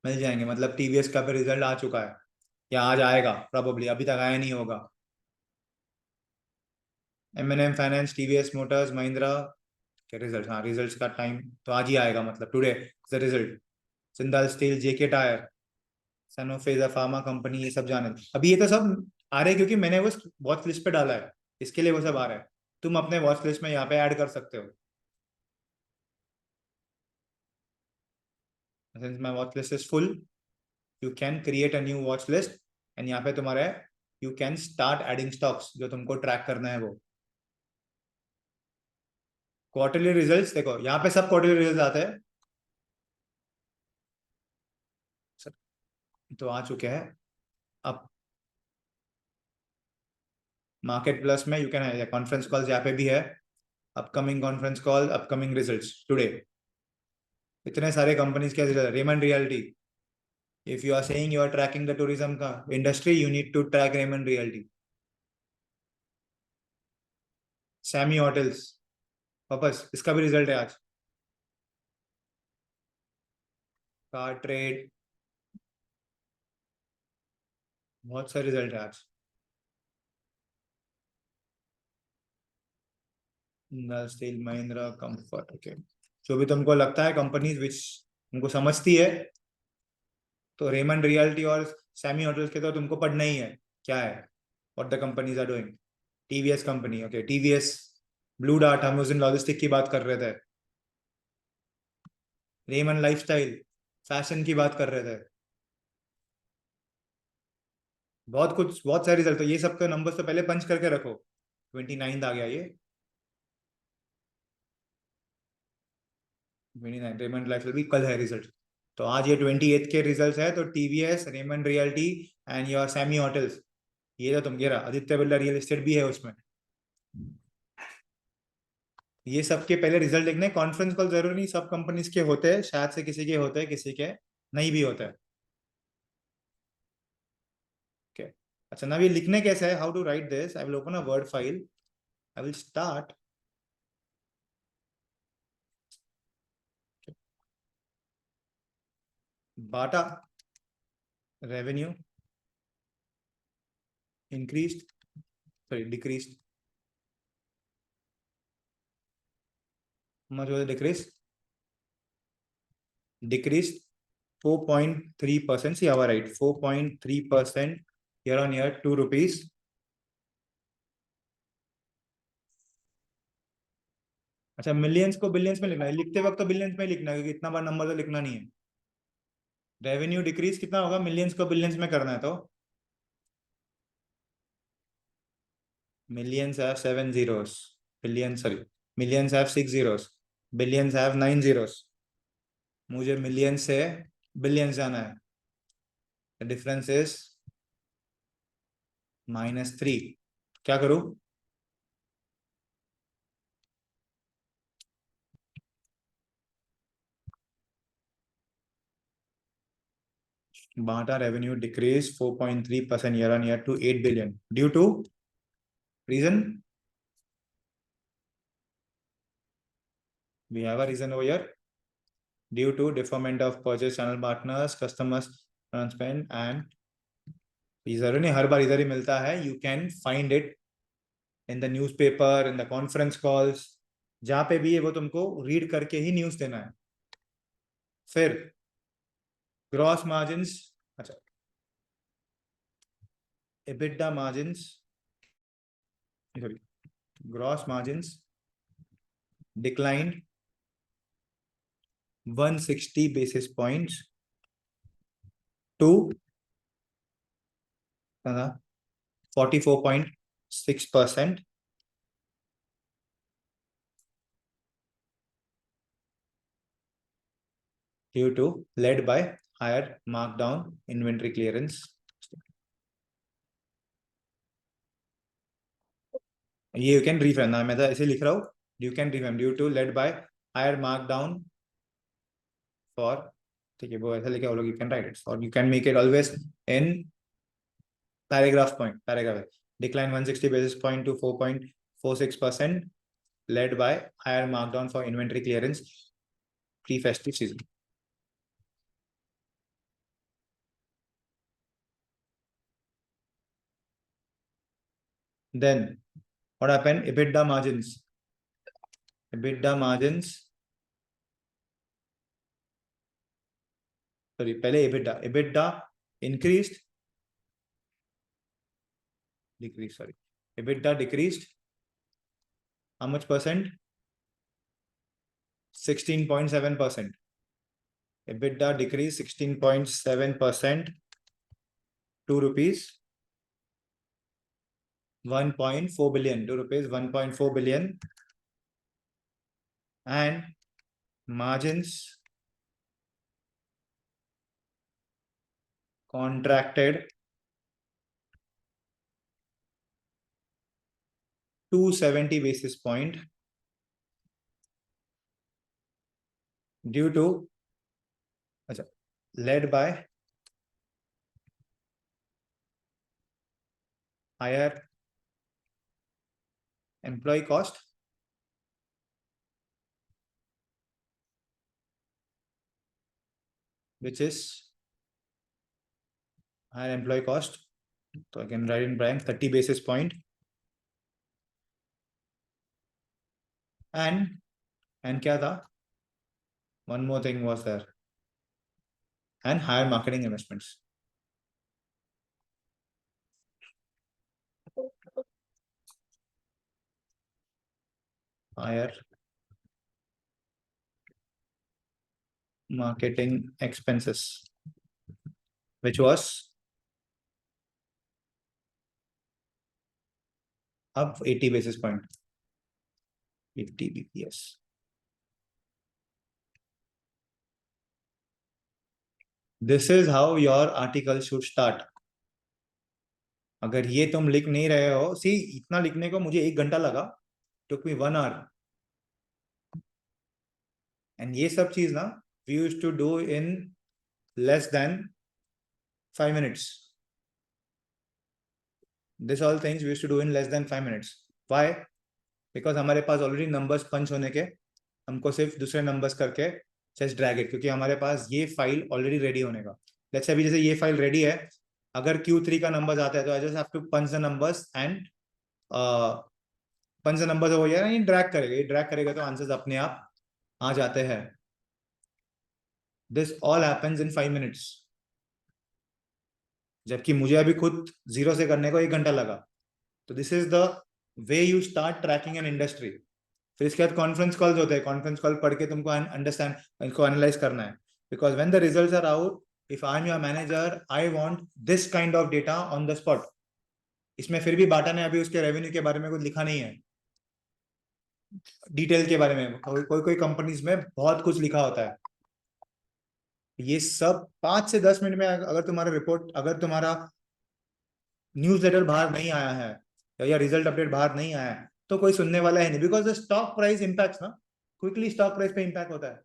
मिल जाएंगे, मतलब टीवीएस का भी रिजल्ट आ चुका है या आज आएगा, प्रोबेबली अभी तक आया नहीं होगा। M&M finance, TVS Motors, Mahindra के रिजल्ट, हाँ रिजल्ट्स का टाइम तो आज ही आएगा, मतलब today the result. Jindal steel, JK tyre, Sanofi pharma company, ये सब जाने। अभी ये तो सब आ रहे हैं क्योंकि मैंने वो वॉच लिस्ट पे डाला है, इसके लिए वो सब आ रहा है। तुम अपने वॉच लिस्ट में यहाँ पे ऐड कर सकते हो। Since my watch list is full, you can create a new watch list and यहाँ पे तुम्हारे you can start adding stocks जो तुमको ट्रैक करना है वो। क्वार्टरली रिजल्ट्स देखो, यहाँ पे सब क्वार्टरली रिजल्ट्स आते हैं, तो आ चुके हैं। अब मार्केट प्लस में यू कैन कॉन्फ्रेंस कॉल यहाँ पे भी है, upcoming conference call, upcoming results today. इतने सारे कंपनीज के result, Raymond realty. If you are saying you are tracking the tourism का industry, you need to track Raymond realty. Samhi hotels, वापस इसका भी रिजल्ट है आज। कार ट्रेड, बहुत सारे रिजल्ट है आज। Steel, Mahindra, comfort, okay. जो भी तुमको लगता है कंपनीज विच तुमको समझती है, तो रेमंड रियल्टी और सैमी होटल्स के तो तुमको पढ़ना ही है क्या है, what the companies are doing. TVS company, okay, TVS, blue dart, हम उस दिन लॉजिस्टिक की बात कर रहे थे। रेमंड लाइफस्टाइल, फैशन की बात कर रहे थे। बहुत कुछ, बहुत सारे रिजल्ट। तो ये सब के नंबर्स तो पहले पंच करके रखो। 29 आ गया ये, 29 रेमंड लाइफस्टाइल भी कल है रिजल्ट। तो आज ये 28 के रिजल्ट है। तो TVS, Raymond Realty and your Samhi hotels, ये तो तुम गिरा, आदित्य बिरला रियल एस्टेट भी है उसमें। ये सबके पहले रिजल्ट देखने। कॉन्फ्रेंस कॉल जरूरी नहीं सब कंपनीज के होते हैं, शायद से किसी के होते हैं, किसी के नहीं भी होते हैं। ओके, अच्छा ना, ये लिखने कैसे है, how to write this? I will open a word file, I will start. Bata revenue increased, sorry, decreased. How much was the decrease? Decreased 4.3%. See, you are right, 4.3% year on year, 2 rupees. अच्छा, millions को billions में लिखना है, लिखते वक्त तो billions में लिखना है क्योंकि इतना बड़ा नंबर तो लिखना नहीं है। रेवेन्यू डिक्रीज कितना होगा, मिलियंस को बिलियंस में करना है, तो millions have 7 zeros, billions, sorry, millions have 6 zeros, billions have 9 zeros. मुझे मिलियन से बिलियंस जाना है. The difference is -3. क्या करूं? Bata revenue decreased 4.3% year on year to 8 billion due to reason. We have a reason over here. Due to deferment of purchase channel partners, customers spend and इधर नहीं हर बार इधर ही मिलता है. You can find it in the newspaper, in the conference calls, जहाँ पे भी है वो तुमको रीड करके ही न्यूज देना है. फिर ग्रॉस मार्जिन्स, अच्छा EBITDA margins, sorry, gross margins declined 160 basis points to 44.6%. Due to led by higher markdown inventory clearance. You can reframe ना, मैं तो ऐसे लिख रहा हूँ. You can reframe due to led by higher markdown for, ठीक है वो ऐसा लिखा वो लोग. You can write it or you can make it always in paragraph point. Paragraph decline 160 basis point to 4.46%, led by higher markdown for inventory clearance pre-festive season. Then what happened? EBITDA margins. EBITDA margins. Sorry, पहले EBITDA. EBITDA increased. Decreased. Sorry. EBITDA decreased. How much percent? 16.7%. EBITDA decreased 16.7% to rupees 1.4 billion. To rupees 1.4 billion. And margins contracted 270 basis point due to led by higher employee cost, which is higher employee cost. So I can write in bracket 30 basis point. And क्या था? One more thing was there. And higher marketing investments. Higher marketing expenses, which was up 80 basis point. 50 BPS. This is how your article should start. अगर ये तुम लिख नहीं रहे हो, सी इतना लिखने को मुझे 1 घंटा लगा, took me 1 hour. And ये सब चीज ना we used to do in less than 5 minutes. This all things we used to do in less than 5 minutes. Why? Because हमारे पास already numbers punch होने के, हमको सिर्फ दूसरे numbers करके just drag it, क्योंकि हमारे पास ये फाइल already ready होने का. Let's say अभी जैसे ये फाइल ready है, अगर Q3 का numbers आता है तो I just have to punch the numbers and punch the numbers over here and drag करेगा. ये drag करेगा तो आंसर्स अपने आप आ जाते हैं. This all happens in 5 minutes. जबकि मुझे अभी खुद 0 से करने को 1 घंटा लगा. तो this is the way you start tracking an industry. फिर इसके बाद कॉन्फ्रेंस कॉल्स होते हैं. कॉन्फ्रेंस कॉल पढ़ के तुमको अंडरस्टैंड, इनको एनालाइज करना है. Because when the results are out, if I am your manager, I want this kind of data on the spot. इसमें फिर भी बाटा ने अभी उसके रेवेन्यू के बारे में कुछ लिखा नहीं है. डिटेल के बारे में, कोई कोई कंपनीज में बहुत कुछ लिखा होता है। ये सब 5 से 10 मिनट में अगर तुम्हारा रिपोर्ट, अगर तुम्हारा न्यूज़लेटर बाहर नहीं आया है या रिजल्ट अपडेट बाहर नहीं आया है, तो कोई सुनने वाला है नहीं, because the stock price impact ना, क्विकली स्टॉक प्राइस पे इंपैक्ट होता है।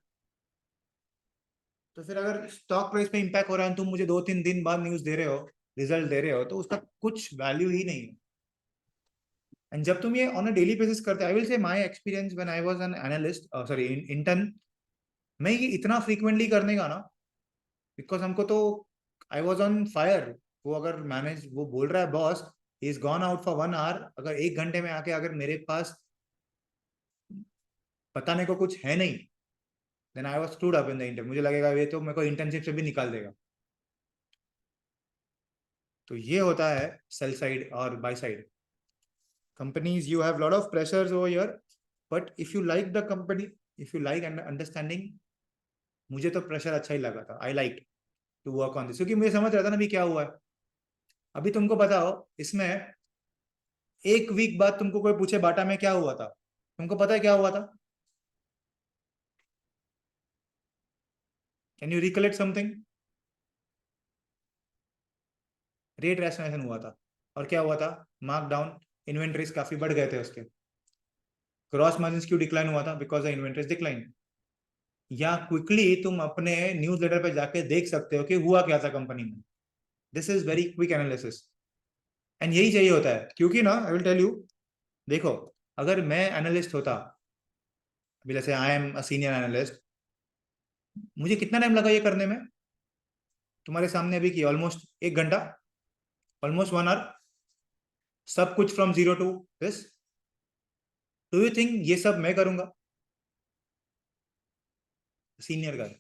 तो फिर अगर स्टॉक प्राइस पे इंपैक्ट हो रहा है, तुम मुझे 2-3 दिन बाद न्यूज दे रहे हो, रिजल्ट दे रहे हो, तो उसका कुछ वैल्यू ही नहीं है। एंड जब तुम ये ऑन अ डेली बेसिस करते, I will say my experience when I was an analyst, sorry intern, मैं ये इतना फ्रीक्वेंटली करने का ना, बिकॉज हमको तो आई वाज ऑन फायर। वो अगर मैनेज, वो बोल रहा है boss he is gone out for 1 hour, अगर 1 घंटे में आके अगर मेरे पास बताने को कुछ है नहीं, then I was screwed up in the interview. मुझे लगेगा ये तो मेरे को इंटर्नशिप से भी निकाल देगा। तो ये होता है सेल साइड और by side companies. You have a lot of pressures over here, but if you like the company, if you like and understanding, मुझे तो प्रेशर अच्छा ही लगा था। I liked to work on this, क्योंकि मुझे समझ रहा था ना अभी क्या हुआ है। अभी तुमको बताओ, इसमें 1 वीक बाद तुमको कोई पूछे बाटा में क्या हुआ था, तुमको पता है क्या हुआ था? Can you recollect something? Rate rationalisation हुआ था, और क्या हुआ था? मार्क डाउन, इन्वेंट्रीज काफी बढ़ गए थे उसके। ग्रॉस मार्जिन क्यों डिक्लाइन हुआ था? Because the inventories decline. या क्विकली तुम अपने न्यूज़लेटर पे जाके देख सकते हो कि हुआ क्या था कंपनी में। This is very quick analysis, and यही चाहिए होता है। क्योंकि ना आई विल टेल यू, देखो अगर मैं एनालिस्ट होता, अभी जैसे I am a senior analyst, मुझे कितना टाइम लगा ये करने में? तुम्हारे सामने अभी की ऑलमोस्ट 1 घंटा, ऑलमोस्ट 1 आवर, सब कुछ from zero to this. Do you think ये सब मैं करूंगा? Senior guy,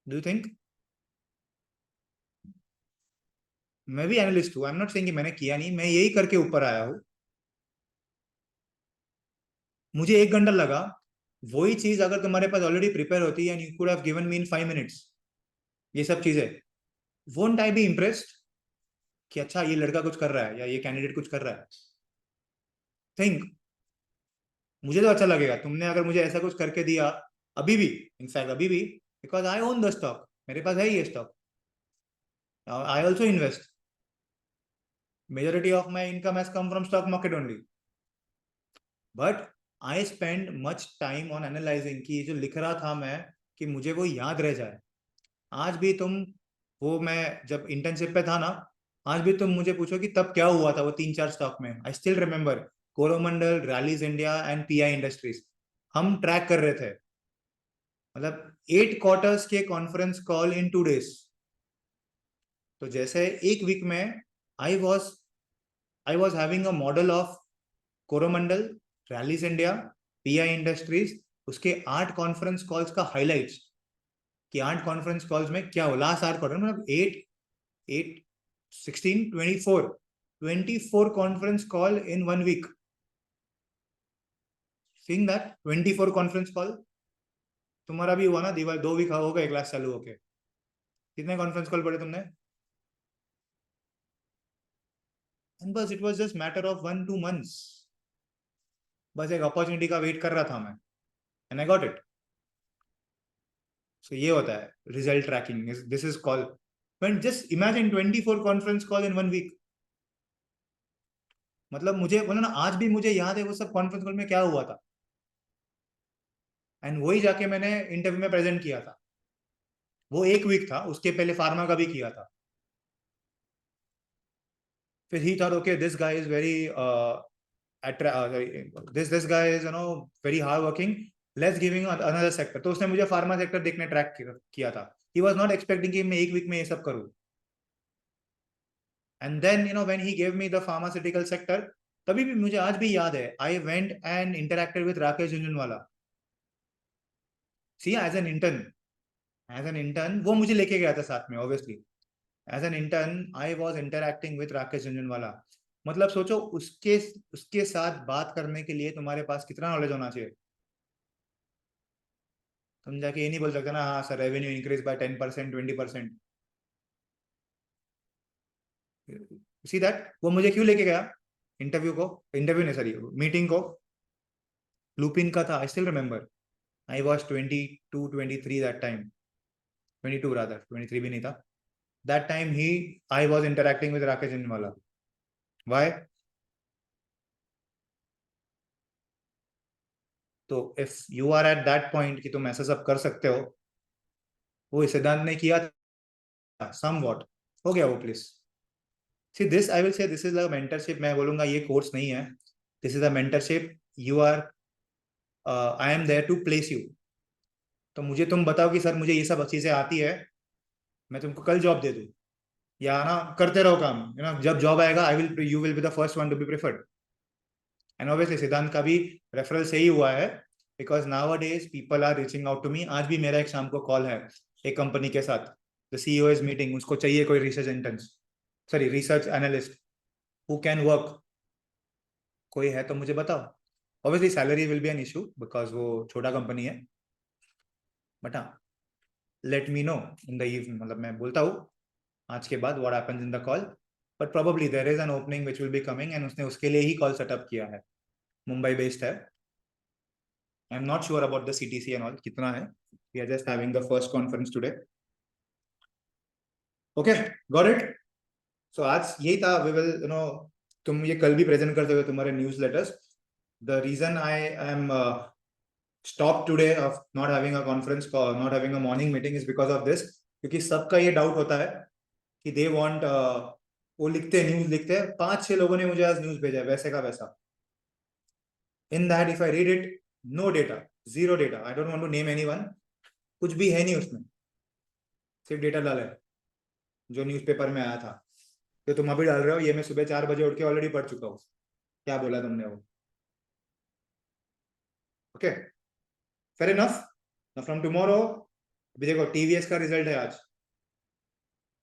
do you think? मैं भी एनालिस्ट हूं, आई एम नॉट सेइंग कि मैंने किया नहीं, मैं यही करके ऊपर आया हूं। मुझे 1 घंटा लगा, वही चीज अगर तुम्हारे पास ऑलरेडी प्रिपेयर होती है and you could have given me in 5 minutes ये सब चीजें, वोंट आई बी इम्प्रेस्ड कि अच्छा ये लड़का कुछ कर रहा है या ये कैंडिडेट कुछ कर रहा है? थिंक, मुझे तो अच्छा लगेगा तुमने अगर मुझे ऐसा कुछ करके दिया अभी भी, इनफैक्ट अभी भी, because I own the stock, मेरे पास है ये stock, I also invest, majority of my income has come from stock market only, but I spend much time on analysing कि ये जो लिख रहा था मैं, कि मुझे वो याद रह जाए। आज भी तुम, वो मैं जब इंटर्नशिप पे था ना, आज भी तुम मुझे पूछो कि तब क्या हुआ था वो 3-4 स्टॉक में, I still remember Coromandel, rallies India and pi industries, हम ट्रैक कर रहे थे। मतलब 8 क्वार्टर्स के कॉन्फ्रेंस कॉल इन 2 days। तो जैसे 1 वीक में I was having a model of Coromandel, rallies India, pi industries, उसके 8 कॉन्फ्रेंस कॉल्स का हाईलाइट्स, कि 8 कॉन्फ्रेंस कॉल्स में क्या हो लास्ट 8 क्वार्टर, मतलब 8 16 24 conference call in 1 week. Seeing that 24 conference call, तुम्हारा भी हुआ ना दीवार, 2 वीक हो गए क्लास चालू होके, कितने कॉन्फ्रेंस कॉल पढ़े तुमने? एंड बस it was just matter of 1-2 months, बस एक अपॉर्चुनिटी का वेट कर रहा था मैं, and I got it. So ये होता है result tracking, this is call, when just imagine 24 conference call in 1 week. मतलब मुझे बोला ना, आज भी मुझे याद है वो सब कॉन्फ्रेंस कॉल में क्या हुआ था, एंड वही जाके मैंने इंटरव्यू में प्रेजेंट किया था। वो 1 वीक था, उसके पहले फार्मा का भी किया था। फिर ही thought okay this guy is very this guy is very hard working, let's giving another sector। तो उसने मुझे फार्मा सेक्टर देखने ट्रैक किया था। he was not expecting कि मैं 1 वीक में ये सब करूं, and then when he gave me the pharmaceutical sector, तभी भी मुझे आज भी याद है, I went and interacted with Rakesh Jhunjhunwala. see as an intern वो मुझे लेके गया था साथ में, obviously as an intern I was interacting with Rakesh Jhunjhunwala. मतलब सोचो उसके साथ बात करने के लिए तुम्हारे पास कितना नॉलेज होना चाहिए। तुम जाके ये नहीं बोल सकते ना, हाँ sir revenue increase by 10%, 20%। See that वो मुझे क्यों लेके गया इंटरव्यू नहीं सॉरी मीटिंग को, लुपिन का था, I still remember, I was 22 23 that time, 22 rather, 23 भी नहीं था that time. I was interacting with Rakesh Jinwala. Why? तो if you are at that point कि तुम ऐसा सब कर सकते हो, वो सिद्धांत ने किया था somewhat, हो गया वो please. See this, I will say this is a mentorship. मैं बोलूंगा ये कोर्स नहीं है, this is a mentorship. You are I am there to place you. तो मुझे तुम बताओ कि सर मुझे ये सब चीजें आती है, मैं तुमको कल जॉब दे दूं, या ना करते रहो काम, जब जॉब आएगा you will be the first one to be preferred. And obviously सिद्धांत का भी रेफरल सही हुआ है, because nowadays people are reaching out to me. आज भी मेरा एक शाम को कॉल है एक कंपनी के साथ, the CEO is meeting, उसको चाहिए कोई research analyst who can work. कोई है तो मुझे बताओ. Obviously salary will be an issue because वो छोटा कंपनी है, but हाँ, let me know in the evening. मतलब मैं बोलता हूँ आज के बाद what happens in the call, but probably there is an opening which will be coming, and उसने उसके लिए ही कॉल सेटअप किया है, मुंबई बेस्ड है. I'm not sure about the CTC and all, कितना है. We are just having the first conference today. Okay, got it? So आज यही था. We will, तुम ये कल भी प्रेजेंट करते हुए तुम्हारे newsletters. The reason I am stopped today of not having a conference call, not having a morning meeting is because of this. क्योंकि सबका ये डाउट होता है कि they want, वो लिखते हैं न्यूज़ लिखते हैं, 5-6 लोगों ने मुझे आज न्यूज़ भेजा है वैसे का वैसा. In that if I read it, no data, zero data. I don't want to name anyone. कुछ भी है नहीं उसमें, सिर्फ डेटा डाला है जो न्यूज़पेपर में आया था. तो तुम अभी डाल रहे हो, ये मैं सुबह 4 बजे उठ के ऑलरेडी पढ़ चुका हूँ. क्या बोला तुमने वो? Okay, fair enough. Now from tomorrow, अभी देखो टीवीएस का रिजल्ट है आज,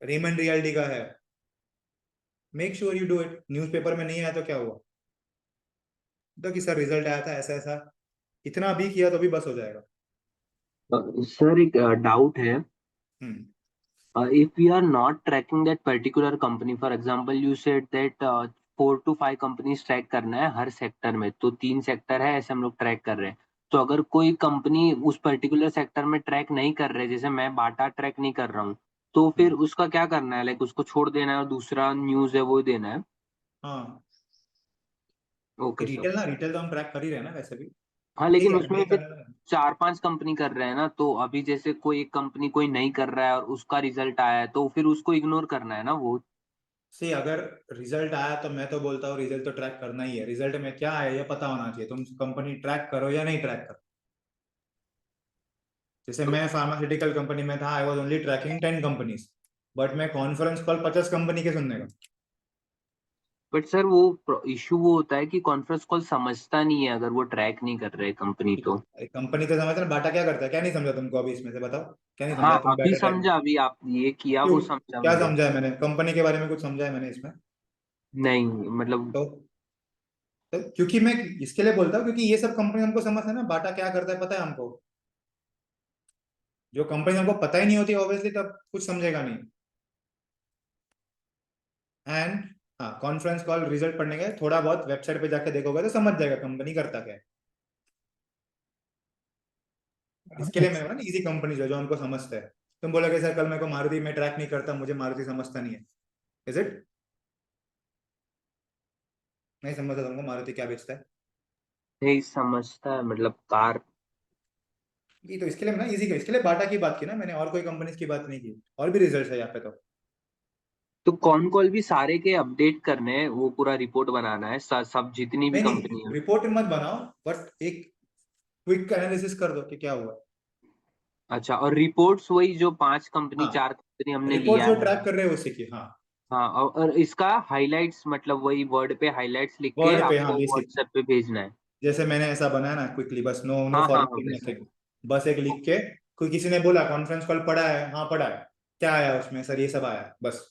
रेमंड रियल्टी का है. Make sure you do it. Newspaper में नहीं आया तो क्या हुआ, तो कि सर रिजल्ट आया था ऐसा ऐसा, इतना भी किया तो भी बस हो जाएगा. सर एक डाउट है. हम्म. If we are not tracking that particular company, for example, you said that 4 to 5 companies track करना है हर सेक्टर में, तो 3 सेक्टर है ऐसे हम लोग ट्रैक कर रहे हैं. तो अगर कोई कंपनी उस पर्टिकुलर सेक्टर में ट्रैक नहीं कर रहे, जैसे मैं बाटा ट्रैक नहीं कर रहा हूँ, तो फिर उसका क्या करना है? लाइक उसको छोड़ देना है और दूसरा न्यूज है वो देना है? हाँ, ओके सर. रिटेल तो हम ट्रैक कर ही रहे हैं ना वैसे भी. हाँ, ठीक लेकिन है, उसमें नहीं फिर करना है. 4-5 कंपनी कर रहे हैं ना, तो अभी जैसे कोई एक कंपनी कोई नहीं कर रहा है और उसका रिजल्ट आया है, तो फिर उसको इग्नोर करना है ना वो? सी अगर रिजल्ट आया तो मैं तो बोलता हूँ रिजल्ट तो ट्रैक करना ही है. रिजल्ट में क्या है ये पता होना चाहिए. तुम कंपनी ट्रैक करो या नहीं ट्रैक करो. जैसे मैं फार्मास्यूटिकल कंपनी में था, I was only tracking 10 companies, but मैं कॉन्फ्रेंस कॉल 50 कंपनी के सुनने का. बट सर वो इशू वो होता है कि कॉन्फ्रेंस कॉल समझता नहीं है अगर वो ट्रैक नहीं कर रहे कंपनी तो. कंपनी तो समझ रहे. बाटा क्या करता है, क्या नहीं समझा तुमको अभी इसमें से बताओ. क्या नहीं हाँ, समझा तुम अभी बाटा ट्रैक में? समझा. अभी आप ये किया क्यों, वो समझा क्या मुझे. समझा है मैंने कंपनी के बारे में? कुछ समझा है मैंने इसमें? नहीं मतलब. तो क्योंकि मैं इसके लिए बोलता हूँ क्योंकि ये सब कंपनी हमको समझ है ना, बाटा क्या करता है पता है हमको. जो कंपनी हमको पता ही नहीं होती ऑब्वियसली तब कुछ समझेगा नहीं. एंड हाँ, कॉन्फ्रेंस कॉल रिजल्ट पढ़ने गए, थोड़ा बहुत वेबसाइट पे जाके देखोगे तो समझ जाएगा कंपनी करता क्या है. इसके लिए मैं ना इजी कंपनी जो हमको समझते हैं. तुम बोलोगे सर कल मेरे को मारुति में ट्रैक नहीं करता, मुझे मारुति समझता नहीं है. Is it? नहीं समझता तुमको मारुति क्या बेचता है? नहीं समझता है मतलब कार. ये तो इसके लिए मैं ना इजी का, इसके लिए बाटा की बात की ना मैंने, और कोई कंपनीज की बात नहीं की. और भी रिजल्ट है यहाँ पे. तो कौन कॉल भी सारे के अपडेट करने हैं, वो पूरा रिपोर्ट बनाना है सब जितनी भी कंपनी है. रिपोर्ट मत बनाओ, बट एक क्विक एनालिसिस कर दो कि क्या हुआ. अच्छा, और रिपोर्ट्स वही जो 5 कंपनी हाँ, 4 कंपनी हमने रिपोर्ट लिया जो है. ट्रैक कर रहे हो उसी की. हाँ, हाँ, और इसका हाइलाइट्स मतलब वही वर्ड पे हाइलाइट्स लिख के वर्ड पे. हाँ, आपको बेसिक व्हाट्सएप पे भेजना है. जैसे मैंने ऐसा बनाया ना क्विकली, बस नो नो हाँ हाँ हाँ फॉर्मेटिंग वैसे. नथिंग. बस एक लिख के, कोई किसी ने बोला कॉन्फ्रेंस कॉल पढ़ा है, हाँ पढ़ा है, क्या आया उसमें सर ये सब आया, बस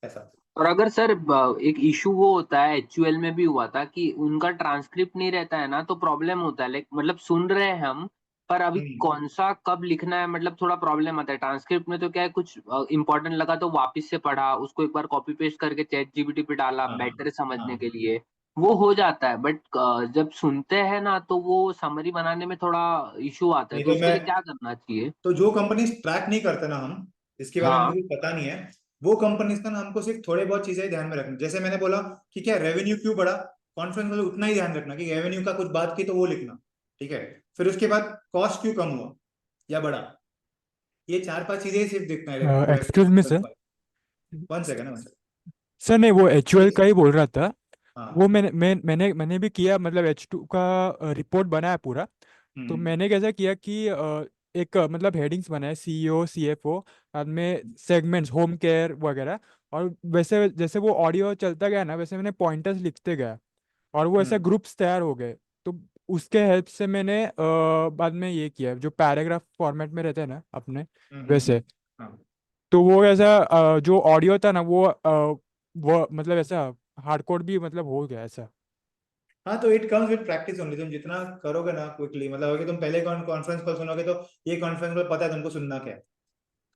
ऐसा. और अगर सर एक इशू वो होता है, एचयूएल में भी हुआ था कि उनका ट्रांसक्रिप्ट नहीं रहता है ना, तो प्रॉब्लम होता है. लाइक मतलब सुन रहे हैं हम, पर अभी कौन सा कब लिखना है मतलब थोड़ा प्रॉब्लम आता है. ट्रांसक्रिप्ट में तो क्या है, कुछ इंपॉर्टेंट लगा तो वापस से पढ़ा, उसको एक बार कॉपी पेस्ट करके चैट जीपीटी पे डाला हाँ बेटर समझने हाँ के लिए. वो हो जाता है, बट जब सुनते हैं ना तो वो समरी बनाने में थोड़ा इशू आता है, नहीं तो तो उसके मैं लिए क्या करना चाहिए? तो जो कंपनीज ट्रैक नहीं करते ना हम, इसके बारे में हाँ मुझे कुछ पता नहीं है, वो कंपनीज का ना हमको सिर्फ थोड़े बहुत चीजें ध्यान में रखनी। जैसे मैंने बोला कि क्या रेवेन्यू क्यों बढ़ा, कॉन्फ्रेंस में उतना ही ध्यान रखना कि रेवेन्यू का कुछ बात की तो वो लिखना, ठीक है। फिर उसके बाद कॉस्ट क्यों कम हुआ या बढ़ा, ये चार पांच चीजें ही सिर्फ देखना है excuse me sir. One second, one second. Sir नहीं, वो एचयूएल का ही बोल रहा था। हाँ। वो मैंने भी किया, मतलब H2 का रिपोर्ट बनाया पूरा। तो हम्म मैंने कैसा किया कि एक मतलब हेडिंग्स बनाए, सीईओ सीएफओ, बाद में सेगमेंट्स होम केयर वगैरह। और वैसे जैसे वो ऑडियो चलता गया ना, वैसे मैंने पॉइंटर्स लिखते गया, और वो ऐसे हम्म ग्रुप्स तैयार हो गए। तो उसके हेल्प से मैंने बाद में ये किया, जो पैराग्राफ फॉर्मेट में रहते हैं ना अपने, हम्म। वैसे। हाँ तो वो ऐसा जो ऑडियो था ना, वो मतलब ऐसा हार्ड कोड भी मतलब हो गया ऐसा। हाँ, तो it comes with practice only. तुम जितना करोगे ना क्विकली, मतलब अगर तुम पहले कॉन्फ्रेंस कॉल सुनोगे तो ये कॉन्फ्रेंस कॉल पता है तुमको सुनना क्या है।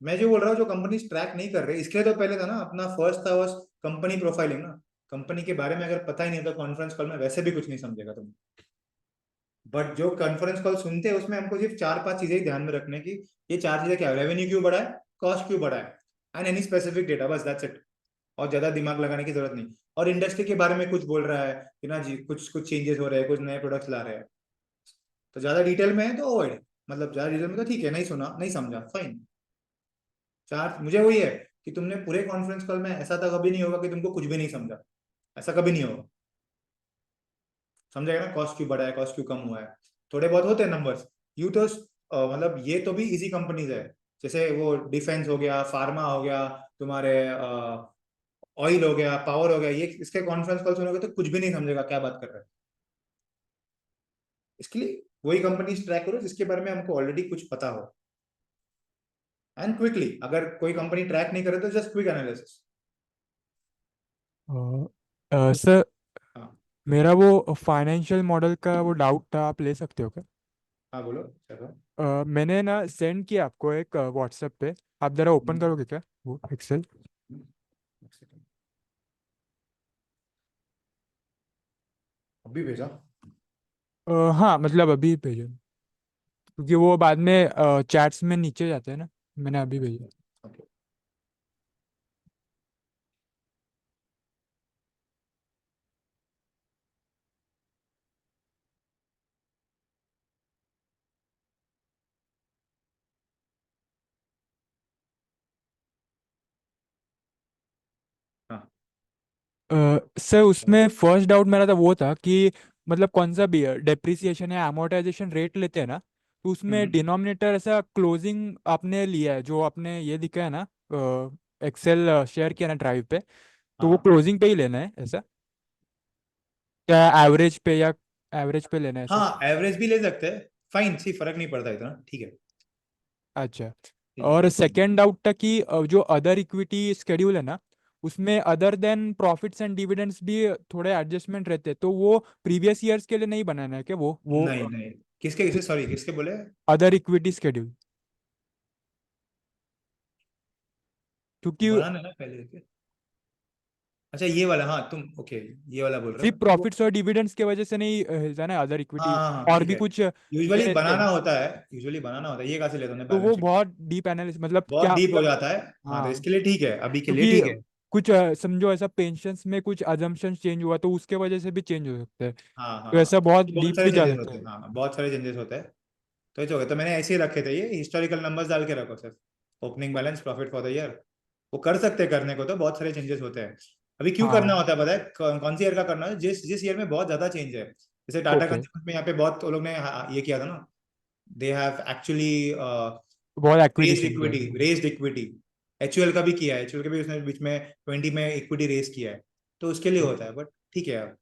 मैं जो बोल रहा हूँ, जो कंपनी ट्रैक नहीं कर रही, इसके लिए तो पहले था ना अपना फर्स्ट था was कंपनी प्रोफाइलिंग ना। कंपनी के बारे में अगर पता ही नहीं तो कॉन्फ्रेंस कॉल में वैसे भी कुछ नहीं समझेगा तुम। बट जो कॉन्फ्रेंस कॉल सुनते हैं उसमें हमको सिर्फ चार पांच चीजें ही ध्यान में रखने की। ये चार चीजें क्या है, रेवेन्यू क्यों बढ़ा है, कॉस्ट क्यों बढ़ा है, एंड एनी स्पेसिफिक डेटा, बस दैट्स इट। और ज्यादा दिमाग लगाने की जरूरत नहीं। और इंडस्ट्री के बारे में कुछ बोल रहा है कि ना जी कुछ कुछ चेंजेस हो रहे हैं, कुछ नए प्रोडक्ट्स ला रहे हैं, तो ज्यादा डिटेल में है तो अवॉइड। मतलब ज्यादा डिटेल में तो ठीक है, नहीं सुना नहीं समझा फाइन। चार मुझे वही है कि तुमने पूरे कॉन्फ्रेंस कॉल में, ऐसा तो कभी नहीं होगा कि तुमको कुछ भी नहीं समझा, ऐसा कभी नहीं होगा। समझेगा ना, कॉस्ट क्यों बढ़ा है, कॉस्ट क्यों कम हुआ है, थोड़े बहुत होते हैं नंबर्स। यू तो मतलब ये तो भी इजी कंपनीज है, जैसे वो डिफेंस हो गया, फार्मा हो गया, तुम्हारे ऑयल हो गया, पावर हो गया, ये इसके कॉन्फ्रेंस कॉल सुनोगे तो कुछ भी नहीं समझेगा क्या बात कर रहे हैं। इसके लिए वही कंपनीज ट्रैक करो जिसके बारे में हमको ऑलरेडी कुछ पता हो। एंड क्विकली, अगर कोई कंपनी ट्रैक नहीं करे तो जस्ट क्विक एनालिसिस। सर, हाँ। मेरा वो फाइनेंशियल मॉडल का वो डाउट था, आप ले सकते हो क्या? हाँ बोलो चलो। मैंने ना सेंड किया आपको एक व्हाट्सएप पे, आप जरा ओपन करोगे क्या वो एक्सेल? अभी भेजा। हाँ मतलब अभी भेजो, क्योंकि वो बाद में चैट्स में नीचे जाते हैं ना। मैंने अभी भेजा। Okay. हाँ। सर उसमें फर्स्ट डाउट मेरा था, वो था कि मतलब कौन सा भी डेप्रिसिएशन या amortization रेट लेते हैं ना, तो उसमें हम्म। डिनोमिनेटर ऐसा क्लोजिंग आपने लिया है, जो आपने ये दिखा है ना, एक्सेल शेयर किया ना ड्राइव पे, तो वो हाँ क्लोजिंग पे ही लेना है ऐसा, क्या एवरेज पे, या एवरेज पे लेना है ऐसा? हाँ, एवरेज भी ले सकते हैं, फाइन, सी फर्क नहीं पड़ता इतना, ठीक है। अच्छा। ठीक है। और सेकेंड डाउट था कि जो अदर इक्विटी स्केड्यूल है ना, उसमें other than profits and dividends भी थोड़े एडजस्टमेंट रहते हैं, तो वो प्रीवियस ईयर्स के लिए नहीं बनाना है क्या वो नहीं नहीं, किसके किसके सॉरी किसके बोले? Other equity schedule? क्योंकि बनाना ना पहले। अच्छा ये वाला, हाँ तुम ओके, ये वाला बोल रहे हो सिर्फ ना? प्रॉफिट्स और डिविडेंड्स की वजह से नहीं हिलता ना अदर हाँ इक्विटी, हाँ हाँ और ठीक भी है। कुछ ये यूजुअली रहते बनाना हैं। होता है, यूजुअली बनाना होता है, ये कहाँ से लेते हैं तो बैलेंस वो शीट? बहुत डीप एनालिसिस, मतलब बहुत क्या डीप हो मतलब? जाता है। हाँ तो हाँ, इसके लिए ठीक है, अभी के लिए क्योंकि ठीक है। कुछ समझो ऐसा पेंशन्स में कुछ अजम्पशन चेंज हुआ, तो उसके वजह से भी चेंज हो सकता है, हाँ हाँ तो हाँ, ऐसा बहुत बहुत सारे डीपली जा चेंजेस सकता होते हैं, है। हाँ बहुत सारे चेंजेस होते हैं। तो ये तो हो गया, तो मैंने ऐसे ही रखे थे, ये हिस्टोरिकल नंबर्स डाल के रखो सिर्फ, opening balance, profit for the year. वो कर सकते हैं, करने को तो बहुत सारे चेंजेस होते हैं। अभी क्यों करना हाँ। होता है पता है, कौन सी ईयर का करना है, जिस जिस ईयर में बहुत ज्यादा चेंज है। जैसे टाटा ओके। कंज्यूमर में यहाँ पे बहुत लोग ने ये किया था ना, दे हैव एक्चुअली बहुत रेज्ड एक्विजिशन किया इक्विटी, है। Raised equity. एचयूएल का भी किया है, एचयूएल का भी उसने बीच में 20 में इक्विटी रेज किया है, तो उसके लिए होता है, बट ठीक है अब।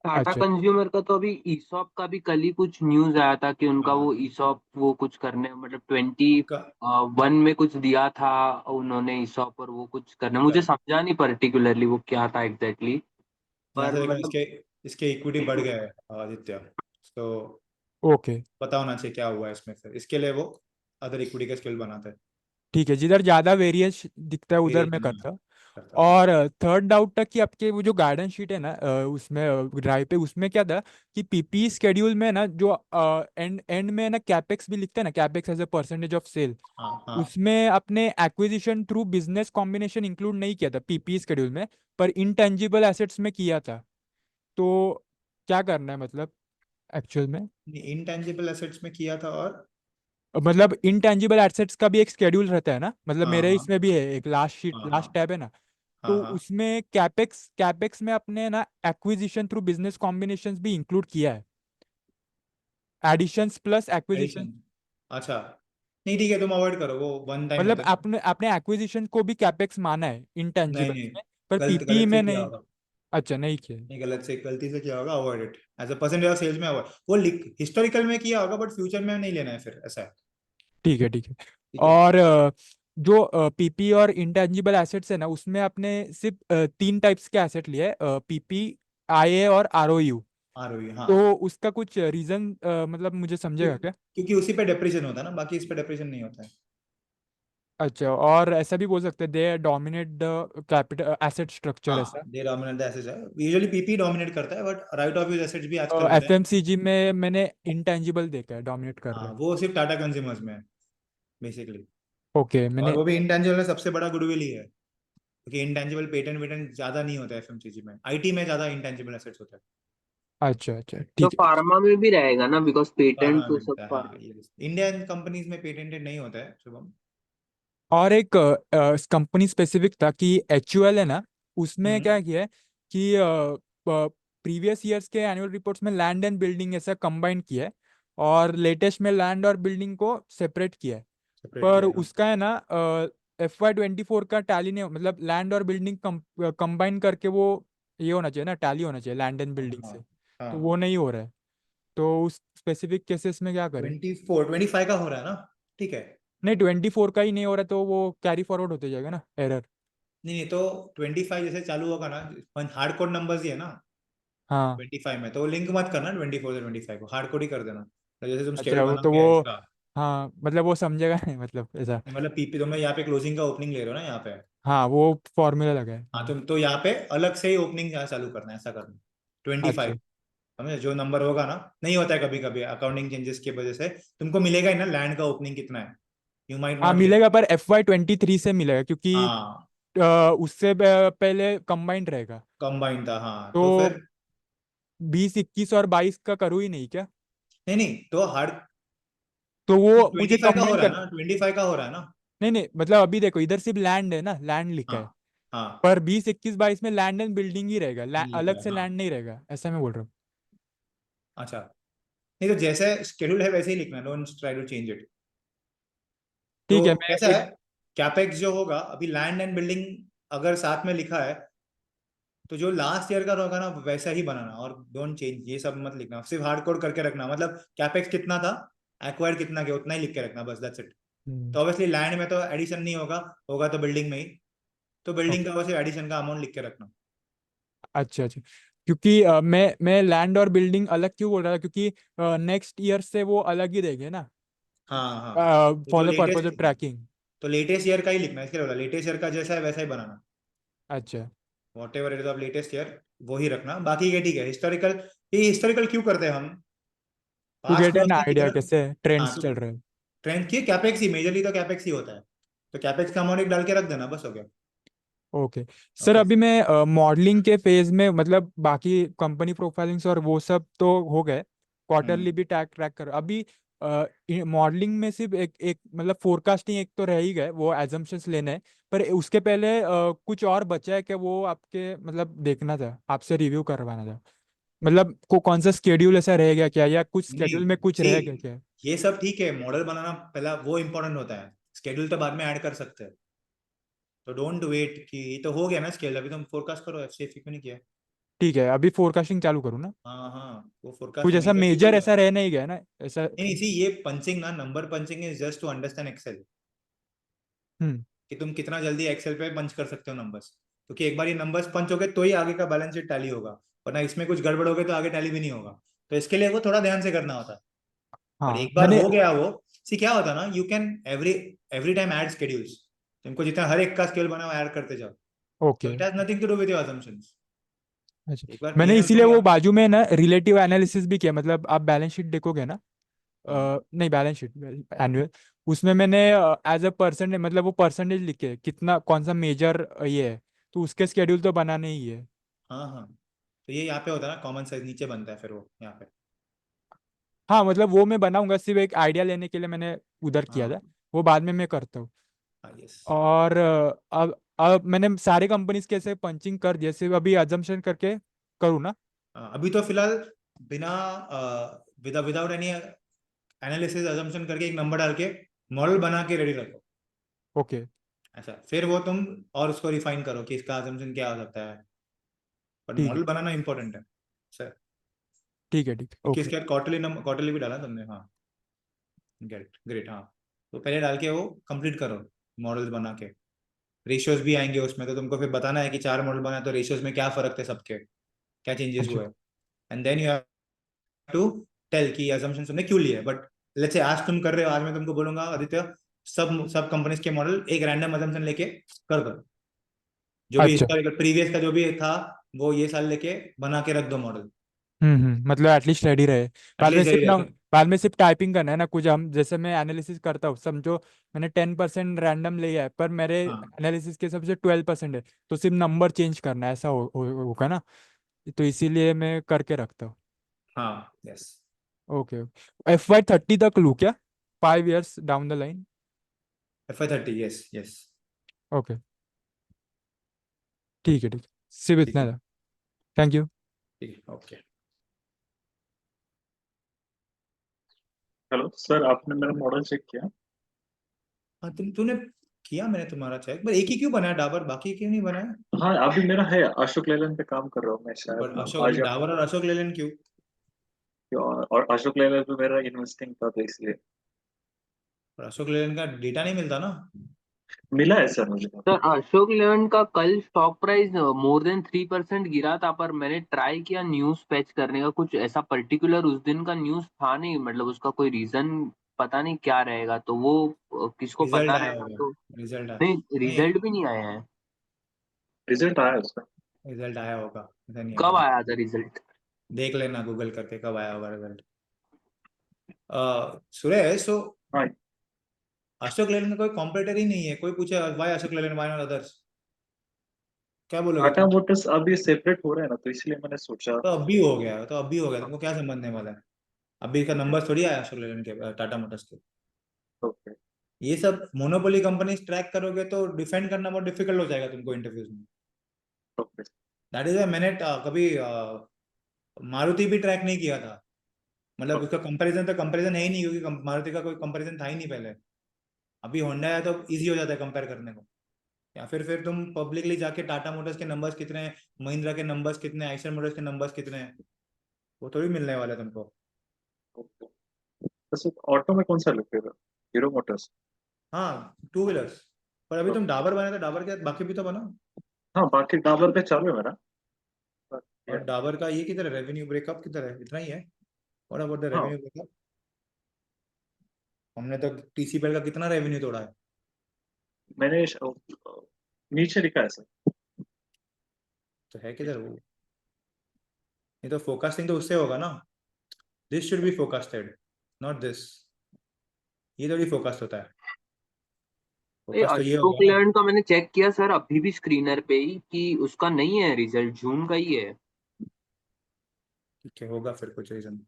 टाटा अच्छा। कंज्यूमर का तो अभी ईसॉप का भी कल ही कुछ न्यूज आया था कि उनका हाँ वो ईसॉप वो कुछ करने, मतलब 21 में कुछ दिया था उन्होंने ईसॉप, और वो कुछ करने, मुझे समझा नहीं पर्टिकुलरली वो क्या था एग्जैक्टली जहाँ पर से देखो मतलब। इसके इसके इक्विटी बढ़ गया है आदित्य, तो ओके। पता होना चाहिए क्या हुआ है इसमें, फिर इसके लिए वो अदर इक्विटी का स्किल बनाते हैं। ठीक है, जिधर ज्यादा वेरिएंस दिखता है उधर मैं वेरिएशन। करता हूँ। करता था। और थर्ड डाउट था कि आपके वो जो गाइडेंस शीट है ना उसमें ड्राइव पे उसमें क्या था कि पीपी स्केड्यूल में ना जो एंड एंड में ना कैपेक्स भी लिखते हैं ना, capex as a percentage of sale, हाँ हाँ उसमें अपने acquisition through business combination include नहीं किया था पीपी स्केड्यूल में, पर इंटेंजिबल एसेट्स में किया था। तो क्या करना है मतलब एक्चुअल में? इंटेंजिबल एसेट्स में किया था और मतलब इंटेंजिबल एसेट्स का भी एक स्केड्यूल रहता है ना, मतलब हाँ मेरे हाँ इसमें भी है एक लास्ट शीट, हाँ लास्ट हाँ टैब है ना, हाँ तो हाँ उसमें कैपेक्स में अपने ना एक्विजिशन थ्रू बिजनेस कॉम्बिनेशंस भी इंक्लूड किया है, एडिशंस प्लस एक्विजिशन। एडिशन। अच्छा, नहीं ठीक है, तुम अवॉइड करो, वो वन टाइम मतलब होता है ना। आपने अपने एक्विजिशन को भी कैपेक्स माना है नहीं इंटेंजिबल्स नहीं, में, पर गलत पीपी गलत से में किया नहीं। होगा। अच्छा, नहीं किया। नहीं, गलत से गलती से किया होगा, avoid it as a percentage of sales में अवॉइड। वो लिख हिस्टोरिकल में किया होगा बट फ्यूचर में नहीं लेना है, फिर ऐसा है। ठीक है, ठीक है। ठीक है। और जो पीपी और इंटेंजिबल एसेट्स है ना, उसमें आपने सिर्फ तीन टाइप्स के एसेट लिए, पीपी, आईए और आरओयू। आरओई, हाँ। तो उसका कुछ रीजन मतलब मुझे समझेगा क्या? क्योंकि उसी पे डेप्रिसिएशन होता है ना, बाकी इस पे डेप्रिसिएशन नहीं होता है। अच्छा, और ऐसा भी बोल सकते हैं they dominate the capital asset structure, ऐसा? हाँ, दे डोमिनेट द एसेट्स है, यूजुअली पीपी डोमिनेट करता है, but right of use assets भी आजकल होते हैं। एफएमसीजी में मैंने इंटेंजिबल देखा है डोमिनेट कर रहे हाँ, हैं। वो सिर्फ टाटा कंज्यूमर्स में है बेसिकली। ओके, और मैंने। वो भी इंटेंजिबल में सबसे बड़ा गुडविल ही है, क्योंकि इंटेंजिबल पेटेंट वेटेंट ज्यादा नहीं होता है एफएमसीजी में, आईटी में ज्यादा इंटेंजिबल एसेट्स होता है। अच्छा, अच्छा, तो ठीक है। फार्मा में भी रहेगा ना, बिकॉज पेटेंट फार्मा तो मिलता है, सबका। हाँ, ये इंडियन कंपनीज में पेटेंटेड नहीं होता है शुभम। और एक कंपनी स्पेसिफिक था कि एचयूएल है ना, उसमें क्या किया है कि प्रीवियस ईयर्स के एनुअल रिपोर्ट्स में लैंड एंड बिल्डिंग ऐसा कंबाइन किया है, और लेटेस्ट में लैंड और बिल्डिंग को सेपरेट किया है। सेपरेट पर किया है, हाँ। उसका है ना FY24 का टैली नहीं, मतलब लैंड और बिल्डिंग कंबाइन करके वो ये होना चाहिए ना, टैली होना चाहिए लैंड एंड बिल्डिंग हाँ से, तो हाँ। वो नहीं हो रहा है। तो उस स्पेसिफिक केसेस में क्या करें? 25 का हो रहा है ना, ठीक है। नहीं, 24 का ही नहीं हो रहा, तो वो कैरी फॉरवर्ड होते जाएगा ना एरर। नहीं नहीं, तो 25 जैसे चालू होगा ना, हार्ड कोड नंबर्स ही है ना हाँ। 25 में, तो लिंक मत करना 24 से 25 को, हार्ड कोड ही कर देना। तो जैसे तुम अच्छा, स्केड्यूल वो तो बनाओगे वो, इसका, हाँ मतलब वो समझेगा नहीं मतलब ऐसा। मतलब पीपी तुम्हें यहाँ पे क्लोजिंग का ओपनिंग ले रहे हो ना यहाँ पे। हाँ, वो फॉर्मूला लगा है, हाँ, हाँ। तुम तो यहाँ पे अलग से ही ओपनिंग यहाँ चालू करना है, ऐसा करना 25। अच्छा। समझे, जो नंबर होगा ना, नहीं होता है कभी कभी अकाउंटिंग चेंजेस की वजह से तुमको मिलेगा ही ना लैंड का ओपनिंग कितना है, यू माइट हाँ, नॉट गेट। मिलेगा, पर FY23 से मिलेगा क्योंकि हाँ, उससे पहले कंबाइंड रहेगा। कंबाइन था, हाँ, तो तो फिर 20, 21 और 22 का करूँ ही नहीं क्या? नहीं नहीं, तो हार्ड तो वो मुझे 25 का हो कंबाइन रहा है करना। ना, 25 का हो रहा है ना। नहीं नहीं, मतलब अभी देखो इधर सिर्फ लैंड है ना, लैंड लिखा है, हाँ हाँ, पर 20, 21, 22 में लैंड एंड बिल्डिंग ही रहेगा, लिखा अलग है, से हाँ। लैंड नहीं रहेगा, ऐसा मैं बोल रहा हूँ। अच्छा, नहीं तो जैसे शेड्यूल है वैसे ही लिखना, don't try to change it. तो ठीक है, मैं कैसा है, एक। कैपेक्स जो होगा अभी लैंड एंड बिल्डिंग अगर साथ में लिखा है, तो जो लास्ट ईयर का होगा ना वैसा ही बनाना, और डोंट चेंज, ये सब मत लिखना, सिर्फ हार्ड कोड करके रखना, मतलब कैपेक्स कितना था, एक्वायर कितना के उतना ही लिख के रखना, बस दैट्स इट। हम्म, तो ऑब्वियसली लैंड में तो एडिशन नहीं होगा, होगा तो बिल्डिंग में ही, तो बिल्डिंग ओके। का बस एडिशन का अमाउंट लिख के रखना। अच्छा, अच्छा। क्योंकि मैं लैंड और बिल्डिंग अलग क्यों बोल रहा था, क्योंकि नेक्स्ट ईयर से वो अलग ही देंगे ना, हाँ हाँ, तो जो for the purpose of latest, tracking. तो लेटेस्ट ईयर का ही लिखना है, इसके बोला लेटेस्ट ईयर का जैसा है वैसा ही बनाना, अच्छा, what ever it is of latest year वो ही रखना, बाकी ये ठीक है। हिस्टोरिकल, ये हिस्टोरिकल क्यों करते हैं हम, टू पास्ट गेट में एन होता है आइडिया कितना। कैसे हाँ, ट्रेंड्स तो चल रहे हैं। ट्रेंड की कैपेक्स ही मेजरली, तो कैपेक्स ही होता है, तो कैपेक्स का अमाउंट एक डाल के रख देना, बस हो गया। Okay sir, okay. अभी मैं मॉडलिंग के फेज में, मतलब बाकी कंपनी प्रोफाइलिंग्स और वो सब तो हो गए, क्वार्टरली भी ट्रैक ट्रैक कर अभी। मॉडलिंग में सिर्फ एक एक मतलब फोरकास्टिंग एक तो रह ही गए, वो एजम्पशंस लेने हैं, पर उसके पहले कुछ और बचा है क्या, वो आपके मतलब देखना था, आपसे रिव्यू करवाना था, मतलब कौन सा स्केड्यूल ऐसा रह गया क्या, या कुछ नहीं, स्केड्यूल में कुछ सी, रह गया क्या? ये सब ठीक है, मॉडल बनाना पहला वो इंपॉर्टेंट होता है, स्केड्यूल तो बाद में ऐड कर सकते हैं। तो डोंट वेट कि ये तो हो गया ना स्केल, अभी तुम फोरकास्ट करो, एफसीएफई क्यों नहीं किया। ठीक है, अभी फोरकास्टिंग चालू करूँ ना? हाँ हाँ, वो कुछ फोरकास्टिंग ऐसा नहीं मेजर करती। ऐसा रह नहीं गया ना ऐसा? नहीं, इसी ये पंचिंग ना, number punching is just to understand Excel, hmm. कि तुम कितना जल्दी एक्सेल पे पंच कर सकते हो नंबर्स, क्योंकि एक बार ये नंबर्स पंच हो गए तो ही आगे का बैलेंस शीट टैली होगा, वरना इसमें कुछ गड़बड़ हो गए तो आगे टैली भी नहीं होगा। तो इसके लिए वो थोड़ा ध्यान से करना होता है, और हाँ, एक बार मैंने। हो गया वो, सी क्या होता है ना, you can every every time add schedules, तुमको जितना हर एक का स्केड्यूल बनाओ ऐड करते जाओ, So okay it has nothing to do with your assumptions. अच्छा, एक बार मैंने P&L इसीलिए खुल वो गया, बाजू में ना रिलेटिव एनालिसिस भी किया, मतलब आप बैलेंस शीट देखोगे ना, हाँ, नहीं बैलेंस शीट एनुअल, उसमें मैंने एज अ परसेंटेज, मतलब वो परसेंटेज लिखे कितना कौन सा मेजर ये है, तो उसके स्केड्यूल तो बनाने ही है। हाँ, तो ये यहाँ पे होता है ना, कॉमन साइज नीचे बनता है फिर वो यहाँ पे, हाँ मतलब वो मैं बनाऊंगा, सिर्फ एक आइडिया लेने के लिए मैंने उधर किया हाँ, था, वो बाद में मैं करता हूँ। यस, और अब मैंने सारे कंपनीज के ऐसे पंचिंग कर दिया, सिर्फ अभी अजम्पशन करके करूँ ना। अभी तो फिलहाल बिना विदाउट एनी एनालिसिस अजम्पशन करके एक नंबर डाल के मॉडल बना के रेडी रखो, ओके ऐसा फिर वो तुम और उसको रिफाइन करो कि इसका अजम्पशन क्या हो सकता है, पर ठीक है मॉडल बनाना इंपॉर्टेंट है सर। ठीक है ठीक है ओके। किसके बाद क्वार्टरली भी डाला तुमने, हाँ, ग्रेट ग्रेट, हाँ, तो पहले डाल के वो कंप्लीट करो, मॉडल्स बना के, रेशियोज भी आएंगे उसमें, तो तुमको फिर बताना है कि 4 मॉडल बनाए तो रेशियोज में क्या फर्क थे सबके, क्या चेंजेस अच्छा हुए, and then you have to tell कि assumption तुमने क्यों लिए। बट लेट्स से आज तुम कर रहे हो, आज मैं तुमको बोलूंगा आदित्य, सब कंपनीज के मॉडल एक रैंडम assumption लेके कर दो, जो भी अच्छा। हिस्टोरिकल प्रीवियस का जो भी था वो ये साल लेके बना के रख दो मॉडल, मतलब एटलीस्ट रेडी रहे। बाद में एटलीस्ट सिर्फ यही ना, रहता। बाद में सिर्फ टाइपिंग करना है ना कुछ, हम जैसे मैं एनालिसिस करता हूँ, समझो मैंने 10% रैंडम लिया है, पर मेरे हाँ, एनालिसिस के सबसे 12% है, तो सिर्फ नंबर चेंज करना है, ऐसा होगा ना, तो इसीलिए मैं करके रखता हूँ। हाँ, यस, ओके, FY30 तक लूँ क्या, 5 years down the line? FY30, yes yes, okay ठीक है ठीक है, सिर्फ ठीक इतना है, था। Thank you. ठीक है, ओके। हेलो सर, आपने मेरा मॉडल चेक किया? हाँ, तूने किया, मैंने तुम्हारा चेक, पर एक ही क्यों बनाया डाबर, बाकी क्यों नहीं बनाया? हाँ, अभी मेरा है, अशोक लेलैंड पे काम कर रहा हूँ मैं, पर शायद अशोक आज डाबर और अशोक लेलैंड क्यों? और अशोक लेलैंड पे मेरा इन्वेस्टिंग था तो इसलिए पर अशोक लेलैंड का डेटा नहीं मिलता ना। मिला है सर मुझे। सर अशोक लेलैंड का कल स्टॉक प्राइस मोर देन 3% गिरा था, पर मैंने ट्राई किया न्यूज फैच करने का, कुछ ऐसा पर्टिकुलर उस दिन का न्यूज था नहीं, मतलब उसका कोई रीजन पता नहीं क्या रहेगा, तो वो किसको रिजल्ट पता आया रहेगा होगा, तो। रिजल्ट आया नहीं, नहीं, रिजल्ट भी नहीं आया है। रिजल्ट आया उसका? रिजल्ट आया होगा, ऐसा नहीं कब आया, आया था रिजल्ट? देख लेना गूगल करके कब आया होगा रिजल्ट। सुरेश, सो हाँ, अशोक लेलैंड का कोई कॉम्पिटिटर ही नहीं है, कोई पूछे why Ashok Leyland, why not others, क्या बोलोगे टाटा तुम? मोटर्स अभी सेपरेट हो रहा है ना, तो इसलिए मैंने सोचा। तो अब भी हो गया, तो अब भी हो गया, तुमको क्या समझने वाला है? अभी का नंबर थोड़ी आया अशोक लेलैंड के, टाटा मोटर्स के। ओके ये सब मोनोपोली कंपनीज ट्रैक करोगे तो डिफेंड करना बहुत डिफिकल्ट हो जाएगा तुमको इंटरव्यूज में। ओके। दैट इज मैंने कभी मारुति भी ट्रैक नहीं किया था, मतलब उसका कंपैरिजन है ही नहीं, क्योंकि मारुति का कोई कंपैरिजन था ही नहीं पहले। अभी होंडा है तो इजी हो जाता है कंपेयर करने को, या फिर तुम पब्लिकली जाके टाटा मोटर्स के नंबर्स कितने हैं, महिंद्रा के नंबर्स कितने हैं, आइशर मोटर्स के नंबर्स कितने हैं, वो थोड़ी मिलने वाला है तुमको। ओके। तो सर ऑटो में कौन सा लगते हो? Hero Motors? हाँ, टू व्हीलर्स, पर अभी तुम डाबर बनाए तो डाबर के साथ बाकी भी तो बनाओ। हाँ, बाकी डाबर पे चालू है मेरा। और डाबर का ये किधर है, रेवेन्यू ब्रेकअप किधर है, इतना ही है? और अबाउट द हाँ, रेवेन्यू ब्रेकअप, हमने तो टीसीपीएल का कितना रेवेन्यू तोड़ा है? मैंने नीचे लिखा है सर। तो है किधर वो? ये तो फोकसिंग तो उससे होगा ना, this should be focused, not this, ये थोड़ी फोकस होता है, ये फोकस तो ये अशोक होगा ना। लेलैंड का मैंने चेक किया सर अभी भी स्क्रीनर पे ही, कि उसका नहीं है रिजल्ट, जून का ही है। ठीक है, होगा फिर कुछ रीजन।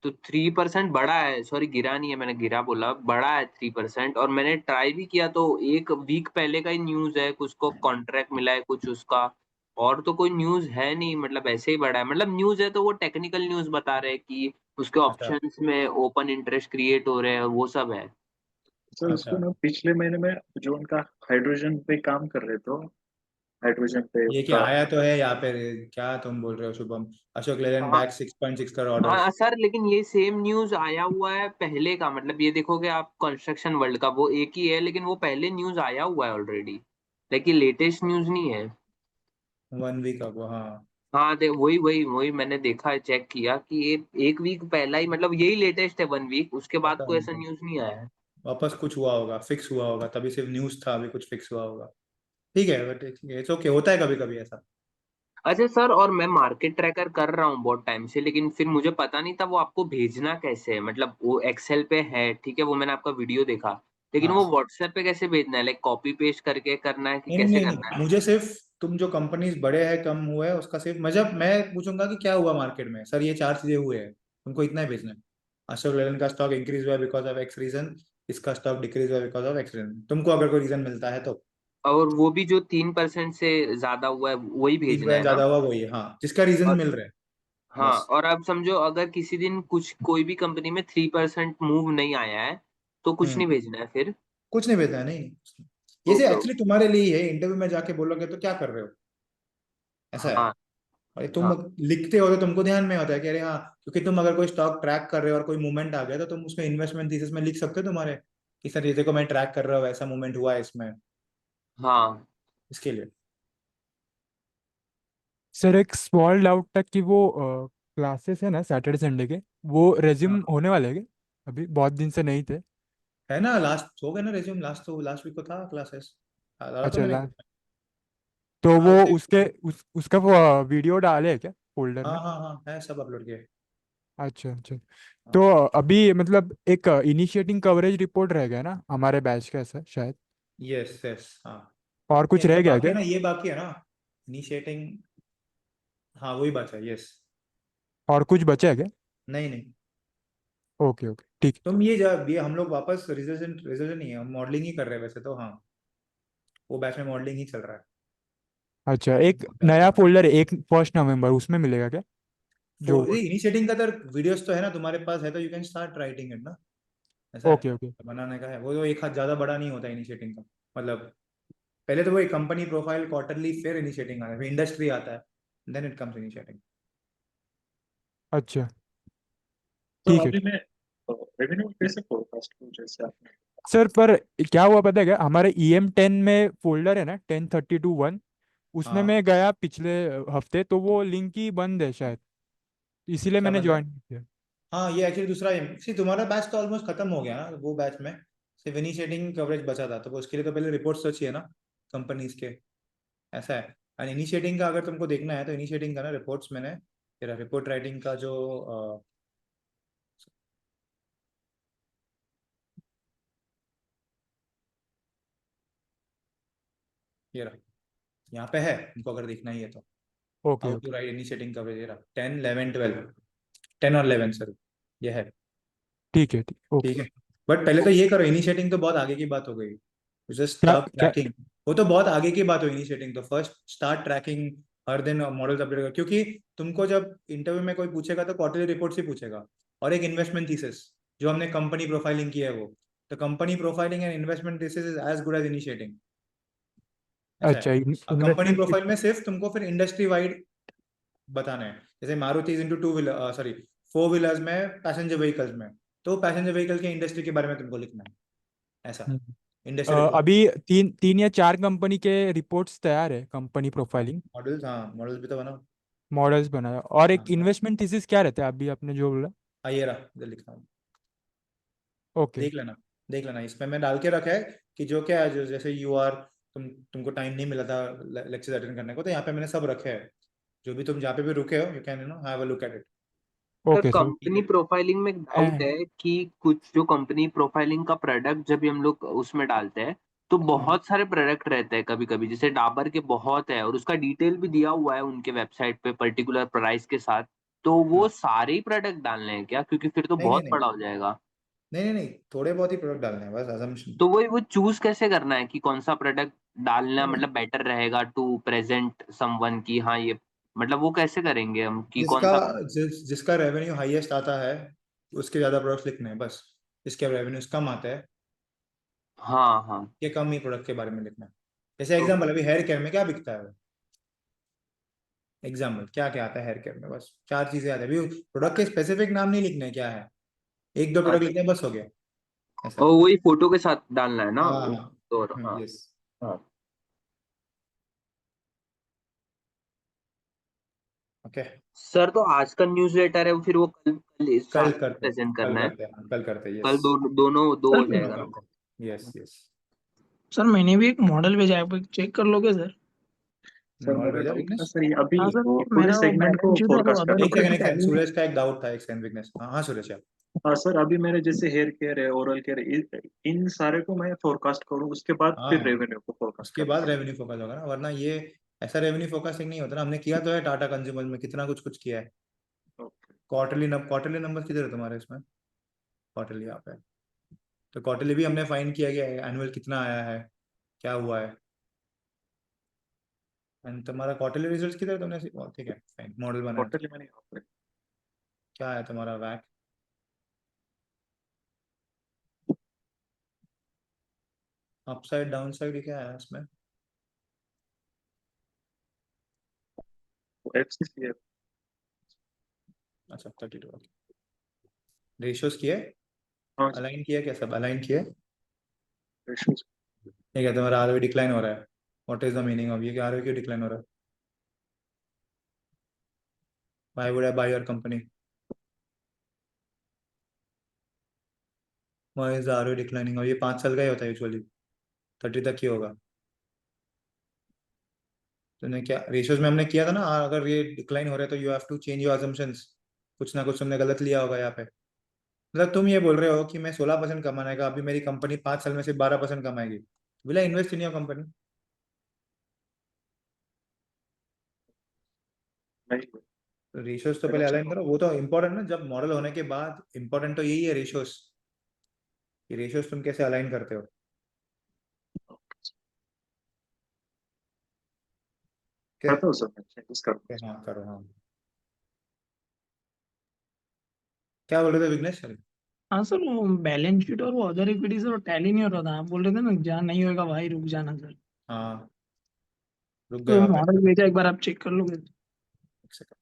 तो 3% बढ़ा है, सॉरी गिरा नहीं है, मैंने गिरा बोला, बढ़ा है 3%। और मैंने ट्राई भी किया तो एक वीक पहले का ही न्यूज है, कुछ को कॉन्ट्रैक्ट मिला है कुछ उसका, और तो कोई न्यूज है नहीं, मतलब ऐसे ही बढ़ा है, मतलब न्यूज है तो वो टेक्निकल न्यूज बता रहे हैं कि उसके अच्छा, ऑप्शंस में ओपन इंटरेस्ट क्रिएट हो रहे हैं, वो सब है। सर उसको अच्छा, ना पिछले महीने में जो उनका हाइड्रोजन पे काम कर रहे थे, हाइड्रोजन पे ये क्या उनका। आया तो है यहाँ पे, क्या तुम बोल रहे हो शुभम? अशोक लेलैंड हाँ बैक 6.6 करोड़ ऑर्डर्स। हाँ सर, लेकिन ये सेम न्यूज आया हुआ है पहले का, मतलब ये देखोगे आप कंस्ट्रक्शन वर्ल्ड का, वो एक ही है, लेकिन वो पहले न्यूज आया हुआ है ऑलरेडी, लेकिन लेटेस्ट न्यूज नहीं है। 1 वीक अगो, हाँ। हाँ दे वही वही वही मैंने देखा है, चेक किया कि ये एक वीक पहला ही, मतलब यही लेटेस्ट है 1 वीक, उसके बाद पता कोई नहीं, ऐसा न्यूज नहीं आया है। वापस कुछ हुआ होगा, फिक्स हुआ होगा, तभी सिर्फ न्यूज था, अभी कुछ फिक्स हुआ होगा। ठीक है बट इट्स ओके, होता है कभी कभी ऐसा। अच्छा सर, और मैं मार्केट ट्रैकर कर रहा हूँ बहुत टाइम से, लेकिन फिर मुझे पता नहीं था वो आपको भेजना कैसे है। मतलब वो एक्सेल पे है, ठीक है, वो मैंने आपका वीडियो देखा, लेकिन वो हाँ व्हाट्सएप पे कैसे भेजना है? लाइक कॉपी पेस्ट करके करना है कि नहीं कैसे नहीं करना नहीं, है? मुझे सिर्फ तुम जो कंपनीज बड़े हैं कम हुए हैं उसका सिर्फ मतलब मैं पूछूंगा कि क्या हुआ मार्केट में, सर ये चार चीजें हुए हैं, तुमको इतना ही भेजना है। अशोक लेलैंड का स्टॉक इंक्रीज हुआ बिकॉज ऑफ एक्स रीजन, इसका स्टॉक डिक्रीज हुआ बिकॉज ऑफ एक्स रीजन, तुमको अगर कोई रीजन मिलता है तो। और वो भी जो 3% से ज्यादा हुआ है वही तीन भेजना परसेंट है ना? ज्यादा हुआ वही है, हाँ जिसका रीजन और मिल रहा है हाँ, बस। और अब समझो अगर किसी दिन कुछ कोई भी कंपनी में 3% मूव नहीं आया है, तो कुछ नहीं हम्म, भेजना है फिर? कुछ नहीं भेजना है, नहीं। ये से ओके। एक्चुअली तुम्हारे लिए ही है, इंटरव्यू में जाके बोलोगे तो क्या कर रहे हो, ऐसा है। हाँ और तुम हाँ लिखते हो तो तुमको ध्यान में होता है कि अरे हाँ, क्योंकि तुम अगर कोई स्टॉक ट्रैक कर रहे हो और कोई मूवमेंट आ गया तो तुम उसमें इन्वेस्टमेंट थीसिस में लिख सकते हो तुम्हारे, कि सर ये देखो मैं ट्रैक कर रहा हूँ ऐसा मूवमेंट हुआ है इसमें, हाँ। इसके लिए। सर एक स्मॉल डाउट था कि वो क्लासेस है ना सैटरडे संडे के, वो रेज्यूम हाँ होने वाले हैं क्या? अभी बहुत दिन से नहीं थे। है ना, लास्ट हो गया ना रेज्यूम, लास्ट तो लास्ट वीक को था क्लासेस, डाला तो अच्छा मैंने। तो हाँ वो उसे, उसका वो वीडियो डाले है क्या फोल्डर हाँ में? हाँ हाँ है, सब अपलोड किए। अच्छा अच्छा। तो हाँ अभी मतलब एक इनिशिएटिंग कवरेज रिपोर्ट रह गया ना हमारे बैच का, ऐसा शायद। यस यस हाँ। और ये कुछ रह अच्छा गया बाकी क्या? है ना, ये बाकी है ना, इनिशिएटिंग, हाँ वही बात है, यस। और कुछ बचा है क्या? नहीं नहीं, ओके ओके ठीक। तुम ये हम लोग वापस रिजल्ट रिजल्ट नहीं है, हम मॉडलिंग ही कर रहे हैं वैसे तो, हाँ वो बैच में मॉडलिंग ही चल रहा है। अच्छा, एक बैच नया में फोल्डर है, एक 1 नवंबर, उसमें मिलेगा क्या? जो इनिशिएटिंग का तो वीडियोस तो है ना तुम्हारे पास है, तो you can start writing it ना, ऐसा है। Okay okay. बनाने का है वो, तो एक हाथ ज्यादा बड़ा नहीं होता इनिशिएटिंग का, मतलब पहले तो वही कंपनी प्रोफाइल क्वार्टरली, फिर इनिशिएटिंग आता है, फिर इंडस्ट्री आता है, देन इट कम्स इनिशिएटिंग। अच्छा तो ठीक है। अभी मैं रेवेन्यू कैसे फोरकास्ट करूँ, जैसे आपने सर पर क्या हुआ पता है क्या, हमारे EM10 में फोल्डर है ना 1032-1, उसमें हाँ मैं गया पिछले हफ्ते, तो वो लिंक ही बंद है शायद, इसीलिए क्या मैंने बंद है? ज्वाइन किया। हाँ ये एक्चुअली दूसरा है, सी तुम्हारा बैच तो ऑलमोस्ट खत्म हो गया ना, वो बैच में सिर्फ इनिशिएटिंग कवरेज बचा था, तो वो उसके लिए तो पहले रिपोर्ट्स तो चाहिए ना कंपनीज के, ऐसा है। एंड इनिशिएटिंग का अगर तुमको देखना है तो इनिशिएटिंग का ना रिपोर्ट्स मैंने तेरा रिपोर्ट राइटिंग का जो ये रहा, यहाँ पे है, तुमको अगर देखना ही है तो, okay how okay to write initiating coverage, ये रहा 10 11 12, 10 और 11 सर, ये है। ठीक है ठीक ठीक ओके। है, बट पहले तो ये करो, इनिशिएटिंग तो बहुत आगे की बात हो गई, जस्ट क्या स्टॉप क्या? ट्रैकिंग, वो तो बहुत आगे की बात हो इनिशिएटिंग तो, फर्स्ट स्टार्ट ट्रैकिंग, हर दिन मॉडल्स अपडेट करो, क्योंकि तुमको जब इंटरव्यू में कोई पूछेगा तो क्वार्टरली रिपोर्ट्स ही पूछेगा, और एक इन्वेस्टमेंट थीसिस जो हमने कंपनी प्रोफाइलिंग की है वो, तो company profiling and investment thesis is as good as initiating, ऐसा अच्छा, है। अब कंपनी इन्वेस्टमेंट। प्रोफाइल में सिर्फ तुमको फिर इंडस्ट्री वाइड बताना है, जैसे Maruti is into two wheeler, sorry four wheelers में, पैसेंजर व्हीकल्स में, तो पैसेंजर व्हीकल के इंडस्ट्री के बारे में तुमको लिखना है, ऐसा इंडस्ट्री रिपोर्ट। अभी तीन तीन या चार कंपनी के रिपोर्ट्स तैयार है, कंपनी प्रोफाइलिंग मॉडल्स, हाँ मॉडल्स भी तो बनाओ। मॉडल्स बनाया, और एक हाँ इन्वेस्टमेंट थीसिस क्या रहता है अभी आपने जो बोला? ये रहा, इधर लिखा हूँ, ओके। देख लेना, देख लेना, इसमें मैं डाल के रखा है कि जो क्या है, जो जैसे यू आर, तुमको टाइम नहीं मिला था लेक्चर अटेंड करने को, तो यहाँ पे मैंने सब रखे हैं, जो भी तुम जहाँ पे भी रुके हो, you can have a look at it. Sir, okay sir. ठीक कंपनी है। प्रोफाइलिंग में एक डाउट मैं है कि कुछ जो कंपनी प्रोफाइलिंग का प्रोडक्ट जब भी हम लोग उसमें डालते हैं, तो हम्म, बहुत सारे प्रोडक्ट रहते हैं कभी कभी, जैसे डाबर के बहुत है और उसका डिटेल भी दिया हुआ है उनके वेबसाइट पे पर्टिकुलर प्राइस के साथ, तो वो हाँ सारे ही प्रोडक्ट डालने हैं क्या? क्योंकि फिर तो नहीं नहीं बहुत नहीं बड़ा हो जाएगा। नहीं नहीं नहीं, थोड़े बहुत ही प्रोडक्ट डालने हैं बस, assumption। तो वो चूज कैसे करना है कि कौन सा प्रोडक्ट डालना नहीं नहीं, मतलब बेटर रहेगा टू प्रेजेंट समवन की, हाँ ये, मतलब वो कैसे करेंगे हम कि कौन जिसका सा? जिसका रेवेन्यू हाईएस्ट आता है उसके ज्यादा प्रोडक्ट्स लिखने हैं बस, जिसके रेवेन्यूज कम आते हैं हाँ हाँ। के कम ही प्रोडक्ट के बारे में लिखना है। जैसे तो एग्जाम्पल, अभी हेयर केयर में क्या बिकता है, एग्जाम्पल क्या क्या आता है हेयर केयर में, बस चार चीजें आती है, अभी प्रोडक्ट के स्पेसिफिक नाम नहीं लिखने हैं क्या है, एक दो प्रोडक्ट लिखने हैं बस, हो गया, ऐसा और है। वही फोटो के साथ डालना है ना हाँ वो? हाँ तो हाँ यस। हाँ। ओके, सर, तो आज का न्यूज़ लेटर है वो, फिर वो कल इस कल सारा करते हैं, प्रेजेंट कल करना है? करते हैं, कल करते हैं, कल यस। दोनों दो हो कल जाएगा कल ना? करते हैं, यस यस। सर मैंने भी एक मॉडल भेजा है, आप चेक कर लोगे सर? सर मॉडल मेरा भेजा डाउट था विघ्नेश? सर, ये अभी हाँ सर, वो ये पूरे मेरा सेगमेंट को बैलेंस शीट और फोरकास्ट कर अदर रहा एक सेकंड एक सेकंड, इक्विटी सूरज का एक डाउट था, एक सेकंड विघ्नेश। हाँ हाँ सूरज यार। हाँ सर, अभी मेरे जैसे हेयर केयर है, ओरल केयर, इन सारे को मैं फोरकास्ट करूँ, उसके बाद फिर हाँ रेवेन्यू को फोरकास्ट उसके बाद करूँ। रेवेन्यू फोकस होगा ना, वरना ये ऐसा रेवेन्यू फोकसिंग नहीं होता ना। हमने किया तो है टाटा कंज्यूमर में, कितना कुछ कुछ किया है। ओके। क्वार्टरली नंबर किधर है तुम्हारे इसमें? क्वार्टरली यहाँ पे। तो क्वार्टरली भी हमने फाइन किया गया है, एनुअल कितना आया है, क्या हुआ है। एंड तुम्हारा क्वार्टरली रिजल्ट किधर है तुमने? ठीक है फाइन, मॉडल बनाया तो क्वार्टरली मैंने यहाँ पे क्या है तुम्हारा वैक? अपसाइड डाउन साइड क्या है इसमें? FCCF। अच्छा 32। रेशियोज किए, हाँ अलाइन किया, क्या सब अलाइन किए? ratios। ठीक है, तुम्हारा आरओई डिक्लाइन हो रहा है। What is the meaning of ये कि आरओई क्यों डिक्लाइन हो रहा है? Why would I by your company? Why is the ROE declining? और ये 5 साल का ही होता है यूजुअली, 30 तक ही होगा। तुमने क्या रेशियोज में हमने किया था ना, अगर ये डिक्लाइन हो रहा है तो you have to change your assumptions। कुछ ना कुछ तुमने गलत लिया होगा यहाँ पे। मतलब तुम ये बोल रहे हो कि मैं 16% कमाने का, अभी मेरी कंपनी 5 साल में सिर्फ 12% कमाएगी। Will I invest in your company? नहीं, रेशियोज तो मेरा पहले अलाइन चलो। करो, वो तो इम्पोर्टेंट ना, जब मॉडल होने के बाद इम्पोर्टेंट तो यही है रेशियोज। कि रेशियोज तुम कैसे अलाइन करते हो। क्या? करता हूँ सर, मैं चेंजेस करूँ। हाँ करो हाँ। क्या बोल रहे थे विघ्नेश? हाँ सर, वो बैलेंस शीट और वो अदर इक्विटी सर टैली नहीं हो रहा था, आप बोल रहे थे ना जहाँ नहीं होगा भाई रुक जाना सर। हाँ रुक गए तो वहाँ पे। मॉडल भेजा, एक बार आप चेक कर लोगे? एक सेकंड।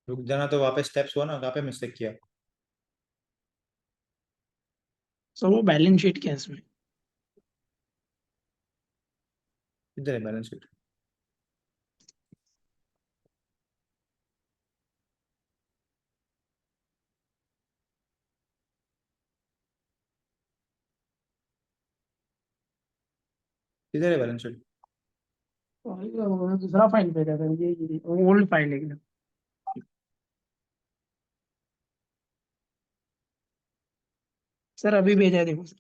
रुक जाना तो वहाँ पे स्टेप्स हुआ ना, कहाँ पे मिस्टेक किया? सर वो बैलेंस शीट क्या है इसमें? किधर है बैलेंस शीट? किधर है बैलेंस शीट? और दूसरा फाइल भेजा था ये ओल्ड फाइल है एकदम। सर अभी भेजा है, देखो सर।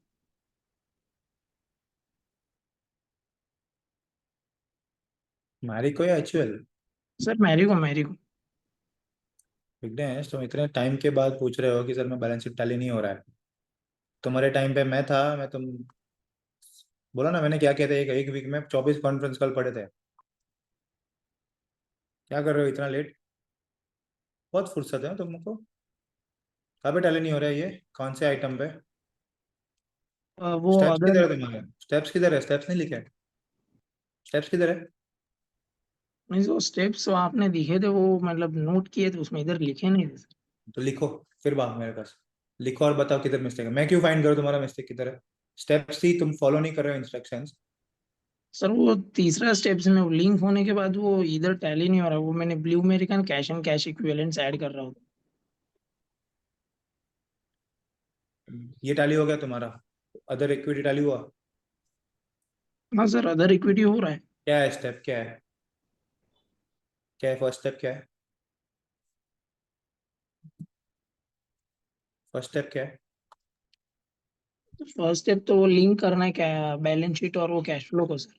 हमारी कोई एक्चुअल? सर मैरी को विघ्नेश तुम इतने टाइम के बाद पूछ रहे हो कि सर मैं बैलेंस शीट टैली नहीं हो रहा है। तुम्हारे टाइम पे मैं था, मैं तुम बोला ना मैंने क्या किया था, एक वीक में 24 कॉन्फ्रेंस कॉल पड़े थे। क्या कर रहे हो इतना लेट? बहुत फुर्सत है तुमको। कहाँ पे टैली नहीं हो रहा है ये, कौन से आइटम पे? वो स्टेप्स अदर। किधर है तुम्हारे? स्टेप्स किधर है? स्टेप्स नहीं लिखे? स्टेप्स किधर है? मीन्स वो स्टेप्स आपने दिखे थे, वो मतलब नोट किए थे उसमें, इधर लिखे नहीं थे सर। तो लिखो, फिर बात मेरे पास। लिखो और बताओ किधर मिस्टेक है, मैं क्यों फाइंड करूँ तुम्हारा मिस्टेक किधर है? स्टेप्स ही तुम फॉलो नहीं कर रहे हो इंस्ट्रक्शंस। सर वो तीसरा स्टेप्स में लिंक होने के बाद वो इधर टैली नहीं हो रहा, वो मैंने blue American cash and cash equivalents add कर रहा हूँ। ये टैली हो गया तुम्हारा, अदर इक्विटी टैली हुआ? हाँ सर, अदर इक्विटी हो रहा है। क्या है स्टेप, क्या है? क्या है फर्स्ट स्टेप, क्या है? फर्स्ट स्टेप क्या है? फर्स्ट स्टेप तो वो लिंक करना है क्या, बैलेंस शीट और वो कैश फ्लो को सर।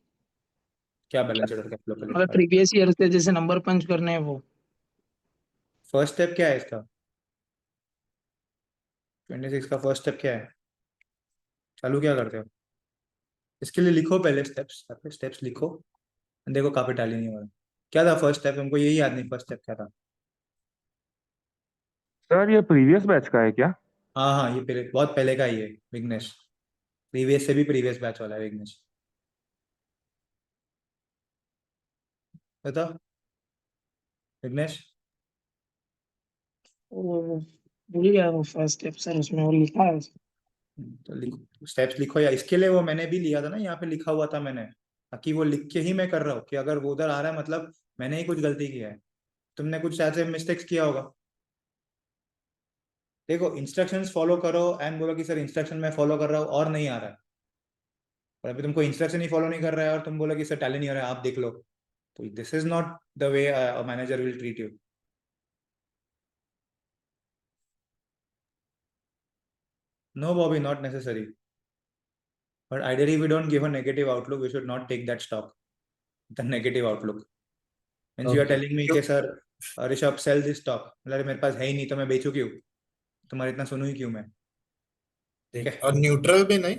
क्या बैलेंस शीट और कैश फ्लो का मतलब लिखा है? प्रीवियस ईयर से जैसे नंबर पंच करने हैं वो। फर्स्ट स्टेप क्या है इसका? 26 का फर्स्ट स्टेप क्या है? चालू क्या करते हो? इसके लिए लिखो पहले स्टेप्स, स्टेप्स लिखो। देखो काफी टैली नहीं हो रहा। क्या था फर्स्ट स्टेप? तुमको यही याद नहीं फर्स्ट स्टेप क्या था? सर ये प्रीवियस बैच का है क्या? हाँ हाँ ये पहले, बहुत पहले का ही है विघ्नेश। प्रीवियस से भी प्रीवियस बैच वाला है विघ्नेश। बताओ विघ्नेश। वो भूल गया वो फर्स्ट स्टेप सर, उसमें वो लिखा है। तो लिखो स्टेप्स लिखो, या इसके लिए वो मैंने भी लिया था ना, यहाँ पे लिखा हुआ था मैंने, ताकि वो लिख के ही मैं कर रहा हूँ कि अगर वो उधर आ रहा है मतलब मैंने ही कुछ गलती किया है। तुमने कुछ ऐसे मिस्टेक्स किया होगा। देखो इंस्ट्रक्शंस फॉलो करो एंड बोलो कि सर इंस्ट्रक्शन मैं फॉलो कर रहा हूँ और नहीं आ रहा है, और अभी तुमको इंस्ट्रक्शन ही फॉलो नहीं कर रहा है और तुम बोलो कि सर टैली नहीं हो रहा है, आप देख लो, तो this is not the way a manager will treat you. No, Bobby, not necessary. But ideally, if we don't give a negative outlook, we should not take that stock, the negative outlook. When you are Okay. telling me कि sir Rishabh sell this stock, मतलब मेरे पास है ही नहीं तो मैं बेचूं क्यों, तुम्हारे इतना सुनूं ही क्यों मैं, ठीक है। और न्यूट्रल भी नहीं,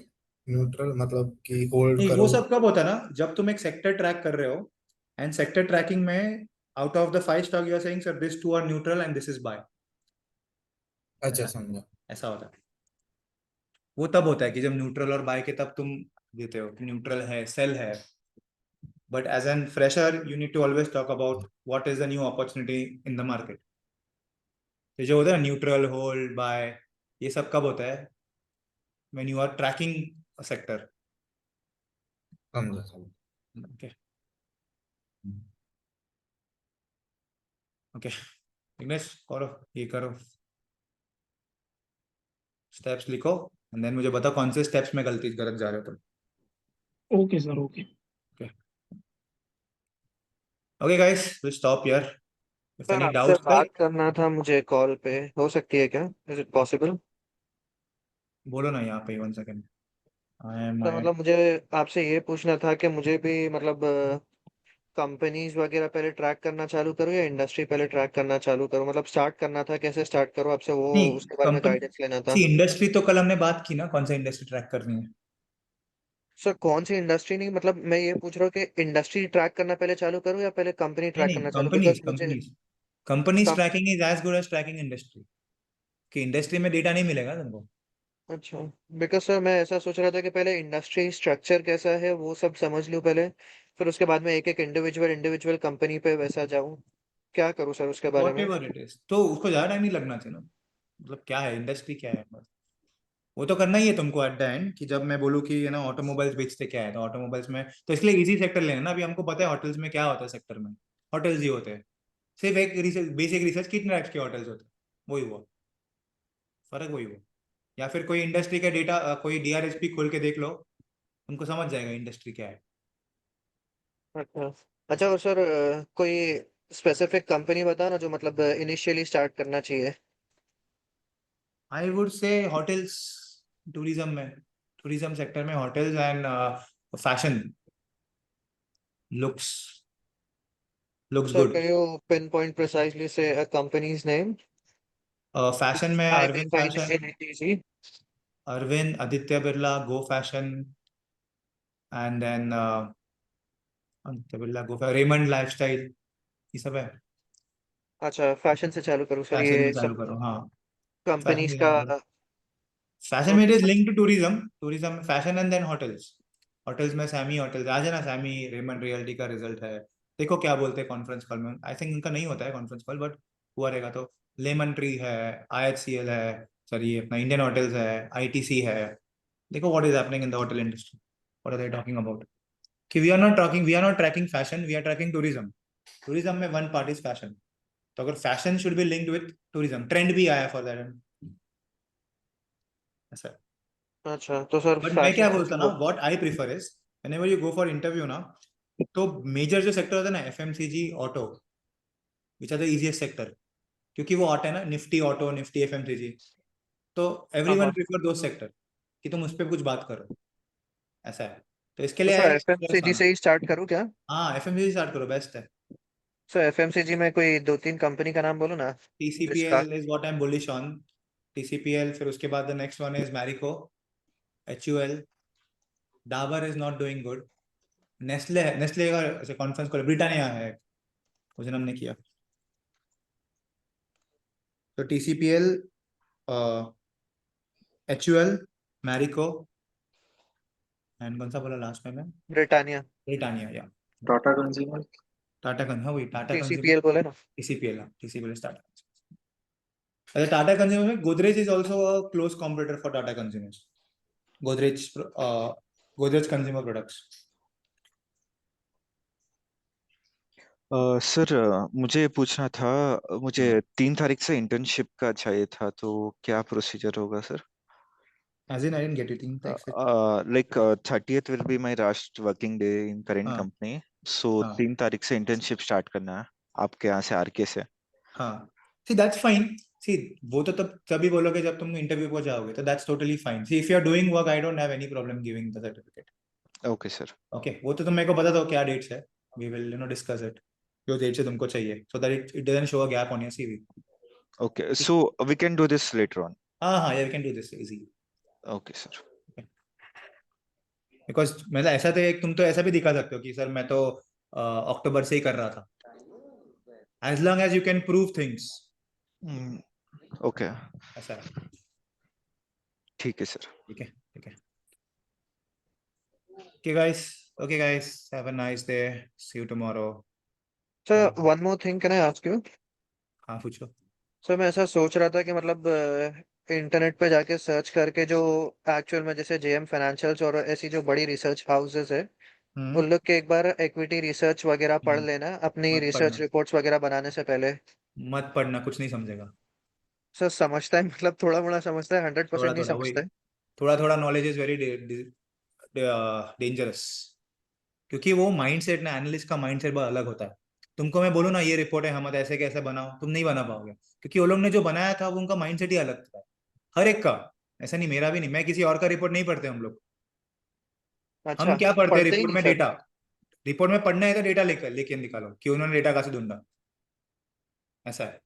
न्यूट्रल मतलब कि होल्ड नहीं, करो। वो सब कब होता है ना, जब तुम एक सेक्टर ट्रैक कर रहे हो एंड सेक्टर ट्रैकिंग में out of the 5 stock you are saying sir this 2 are neutral and this is buy, अच्छा समझा। ऐसा होता है। वो तब होता है कि जब न्यूट्रल और बाय के तब तुम देते हो कि न्यूट्रल है, सेल है। But as an fresher, you need to always talk about what is the new opportunity in the market. तो जो होता है न्यूट्रल, होल्ड, बाय, ये सब कब होता है, when you are tracking a sector. समझा समझा। Okay. Okay. Ignesh, करो ये करो, स्टेप्स लिखो एंड देन मुझे बताओ कौन से स्टेप्स में गलत जा रहे हो तुम। Okay sir, okay. Okay guys, we'll stop here. If sir any आपसे doubts, बात करना था मुझे कॉल पे, हो सकती है क्या? Is it possible? बोलो ना यहाँ पे 1 सेकेंड। I am तो मतलब मुझे आपसे ये पूछना था कि मुझे भी मतलब कंपनीज वगैरह पहले ट्रैक करना चालू करूँ या इंडस्ट्री पहले ट्रैक करना चालू करूँ, मतलब स्टार्ट करना था, कैसे स्टार्ट करूँ आपसे वो नहीं, उसके बारे में कंपनी गाइडेंस लेना था। सी इंडस्ट्री तो कल हमने बात की ना, कौन सा इंडस्ट्री ट्रैक करनी है। सर कौन सी इंडस्ट्री नहीं, मतलब मैं ये पूछ रहा हूँ कि इंडस्ट्री ट्रैक करना पहले चालू करूँ या पहले कंपनी नहीं ट्रैक नहीं, करना चालू, कंपनीज बिकॉज मुझे कंपनीज कम। Tracking is as good as tracking industry. कि इंडस्ट्री में डेटा नहीं मिलेगा तुमको। अच्छा, बिकॉज सर मैं ऐसा सोच रहा था कि पहले इंडस्ट्री स्ट्रक्चर कैसा है वो सब समझ लूँ पहले, फिर उसके बाद में एक एक इंडिविजुअल कंपनी पे वैसा जाऊँ। क्या करूँ सर उसके बारे वॉट में? एवर इट इज, तो उसको ज्यादा टाइम नहीं लगना चाहिए ना, मतलब क्या है इंडस्ट्री क्या है बस, वो तो करना ही है तुमको एट द एंड। कि जब मैं बोलूँ कि ना ऑटोमोबाइल्स बेचते क्या है, तो ऑटोमोबाइल्स में तो इसलिए इजी सेक्टर लेना ना, अभी हमको पता है होटल्स में क्या होता है, सेक्टर में होटल्स ही होते हैं। सिर्फ एक रिसर्च, बेसिक रिसर्च, कितने टाइप्स के होटल्स होते हैं, वही हुआ फर्क, वही हुआ। या फिर कोई इंडस्ट्री का डेटा, कोई डीआरएसपी खोल के देख लो, तुमको समझ जाएगा इंडस्ट्री क्या है। अच्छा अच्छा, और सर कोई स्पेसिफिक कंपनी बता ना जो मतलब इनिशियली स्टार्ट करना चाहिए। I would say hotels, tourism में, टूरिज्म सेक्टर में hotels and fashion looks sir good. Can you pin point precisely say a companies name? Fashion में आई अरविंद देखा fashion, initially. Arvind, Aditya Birla, go fashion, and then Aditya Birla, go fashion, Raymond lifestyle, ये सब है। अच्छा, fashion से चालू करूँ सर, फैशन ये में चालू सब करो, हाँ फैशन कंपनीज में का। चालू करो। फैशन में it is link to tourism, tourism fashion and then hotels. Hotels में सैमी होटल्स आ जाना, सैमी रेमंड रियल्टी का रिजल्ट है, देखो क्या बोलते हैं कॉन्फ्रेंस कॉल में, आई थिंक उनका नहीं होता है कॉन्फ्रेंस कॉल, बट हुआ रहेगा तो। लेमन ट्री है, IHCL है, सर ये अपना इंडियन होटल्स है, ITC है, देखो what is happening in the hotel industry, what are they talking about. कि we are not tracking fashion, we are tracking tourism. Tourism में वन पार्ट इज फैशन, तो अगर fashion should be linked with tourism, trend भी आया for that ऐसा। अच्छा तो sir but मैं क्या फैशन बोलता ना, what I prefer is whenever you go for interview ना, तो मेजर जो सेक्टर होता है ना, FMCG, auto, which are the easiest sector, क्योंकि वो ऑटो है ना, निफ्टी ऑटो, निफ्टी FMCG, तो एवरीवन हाँ, प्रिफर दो सेक्टर कि तुम उस पर कुछ बात करो, ऐसा है। तो इसके तो लिए सर है एफएमसीजी से ही स्टार्ट करूँ क्या? हाँ, FMCG स्टार्ट करो, बेस्ट है। सर एफएमसीजी में कोई दो तीन कंपनी का नाम बोलो ना जिसका। TCPL is what I am bullish on, TCPL, फिर उसके बाद the next one is Marico, HUL, Dabur is not doing good, Nestle है, नेस्ले का ऐसे कॉन्फ्रेंस कॉल, ब्रिटानिया है, उस दिन हमने किया। तो TCPL, HUL, मैरिको, एंड कौन सा बोला लास्ट में मैं, ब्रिटानिया। ब्रिटानिया, या टाटा कंज्यूमर। टाटा कंज्यूमर, हाँ वही टाटा कंज्यूमर, टीसीपीएल बोले ना। TCPL, हाँ TCPL इज टाटा। अच्छा, टाटा कंज्यूमर में Godrej is also a close competitor for Tata consumers, Godrej, Godrej consumer products. Sir मुझे ये पूछना था, मुझे 3 तारीख से इंटर्नशिप का चाहिए था, तो क्या प्रोसीजर होगा sir? As in, I didn't get it. In text. Like 30th will be my last working day in current हाँ company, so हाँ 3 तारीख से इंटर्नशिप स्टार्ट करना है आपके यहाँ से, आरके से। हाँ सी दैट्स फाइन। सी वो तो तब तभी बोलोगे जब तुम इंटरव्यू को जाओगे, तो that's totally fine. See if you are doing work, I don't have any problem giving the certificate. Okay sir. Okay, वो तो तुम मेरे को बता दो क्या डेट्स है, वी विल डिस्कस इट, जो डेट से तुमको चाहिए, so that it doesn't show a gap on your CV. Okay, so we can do this later on. हाँ हाँ, you can do this easy, okay sir. Because मतलब ऐसा तो एक तुम तो ऐसा भी दिखा सकते हो कि सर मैं तो अक्टूबर से ही कर रहा था, as long as you can prove things. Okay, ऐसा है, ठीक है सर। ठीक है ठीक है। Okay guys, have a nice day, see you tomorrow. Sir one more thing, can I ask you? हाँ पूछो। सर मैं ऐसा सोच रहा था कि मतलब इंटरनेट पे जाके सर्च करके जो एक्चुअल में जैसे जेएम फाइनेंशियल्स और ऐसी जो बड़ी रिसर्च हाउसेस है, हम्म उन लोग के एक बार इक्विटी रिसर्च वगैरह पढ़ हम्म, लेना अपनी मत रिसर्च पढ़ना, रिपोर्ट्स वगैरह बनाने से पहले। मत पढ़ना, कुछ नहीं समझेगा। सर समझता है, मतलब थोड़ा मोड़ा समझता है, 100% थोड़ा नहीं थोड़ा वही, समझता है। थोड़ा थोड़ा नॉलेज इज वेरी डेंजरस, क्योंकि वो माइंडसेट ना, एनालिस्ट का माइंडसेट बहुत अलग होता है। तुमको मैं बोलूँ ना ये रिपोर्ट है हमारे, ऐसे कैसे बनाओ, तुम नहीं बना पाओगे, क्योंकि वो लोग ने जो बनाया था वो उनका माइंडसेट ही अलग था, हर एक का। ऐसा नहीं, मेरा भी नहीं, मैं किसी और का रिपोर्ट नहीं पढ़ते हम लोग। हम अच्छा, क्या पढ़ते हैं पढ़ते ही रिपोर्ट नहीं में? सर? डेटा। रिपोर्ट में पढ़ना है तो डेटा लेकर लेके निकालो कि उन्होंने डेटा कहाँ से ढूंढा, ऐसा है।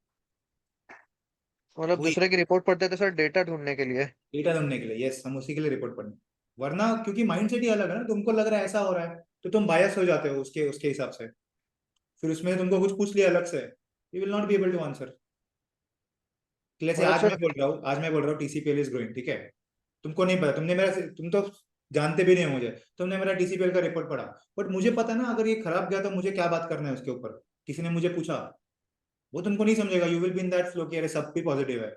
मतलब वही दूसरे की रिपोर्ट पढ़ते थे सर डेटा ढूंढने के लिए? डेटा ढूंढने के लिए, यस, हम उसी के लिए रिपोर्ट पढ़ने, वरना क्योंकि माइंडसेट ही अलग है ना, तुमको लग रहा है ऐसा हो रहा है तो तुम बायस हो जाते हो उसके उसके हिसाब से, फिर उसमें तुमको कुछ पूछ लिया अलग से, you will not be able to answer. जैसे मतलब आज सर, मैं बोल रहा हूँ, आज मैं बोल रहा हूँ टीसीपीएल इज ग्रोइंग, ठीक है, तुमको नहीं पता, तुमने मेरा, तुम तो जानते भी नहीं हो मुझे, तुमने मेरा टीसीपीएल का रिपोर्ट पढ़ा, बट मुझे पता ना अगर ये खराब गया तो मुझे क्या बात करना है उसके ऊपर, किसी ने मुझे पूछा, वो तुमको नहीं समझेगा, you will be in that flow कि अरे सब भी पॉजिटिव है,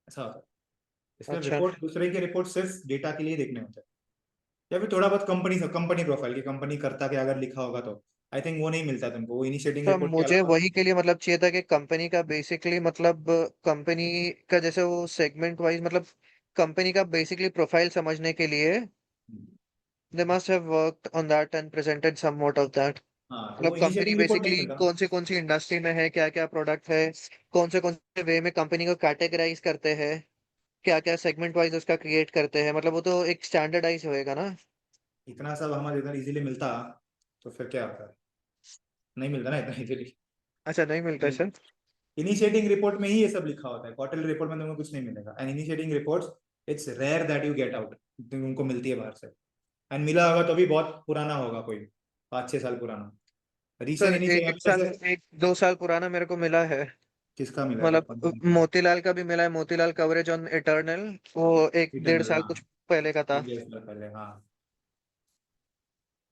ऐसा होता है। इसलिए अच्छा। रिपोर्ट, दूसरे के रिपोर्ट सिर्फ डेटा के लिए देखने होते हैं, या फिर थोड़ा बहुत कंपनी कंपनी प्रोफाइल की, कंपनी करता क्या अगर लिखा होगा तो, आई थिंक वो नहीं मिलता तुमको, वो इनिशिएटिंग सर रिपोर्ट के मुझे अलावा। वही के लिए मतलब चाहिए था कि कंपनी का बेसिकली मतलब कंपनी का जैसे वो सेगमेंट वाइज मतलब कंपनी का बेसिकली प्रोफाइल समझने के लिए they must have worked on that and presented somewhat of that. हाँ, तो मतलब वो कंपनी इनिशिएटिंग रिपोर्ट नहीं बेसिकली मिलता। कौन सी इंडस्ट्री में है, क्या क्या प्रोडक्ट है, कौन से वे में कंपनी को कैटेगराइज करते हैं, क्या क्या सेगमेंट वाइज उसका क्रिएट करते हैं, मतलब वो तो एक स्टैंडर्डाइज होएगा ना। इतना सब हमारे इधर इजीली मिलता तो फिर क्या होता है, नहीं मिलता ना इतना इजीली। अच्छा, नहीं मिलता है सर? इनिशिएटिंग रिपोर्ट में ही ये सब लिखा होता है, क्वार्टरली रिपोर्ट में तुमको कुछ नहीं मिलेगा, and initiating reports it's rare that you get out, तुमको मिलती है बाहर से, एंड मिला होगा तो भी बहुत पुराना होगा, कोई 5-6 साल पुराना, सर रीसेंट इनिशिएटिंग एक साल, जैसे। एक दो साल पुराना मेरे को मिला है। किसका मिला है, कौन मतलब सा? मोतीलाल का भी मिला है, मोतीलाल कवरेज ऑन इटर्नल, वो एक डेढ़ इंटरनल, साल हाँ, कुछ पहले का था। 1-1.5 साल पहले, हाँ।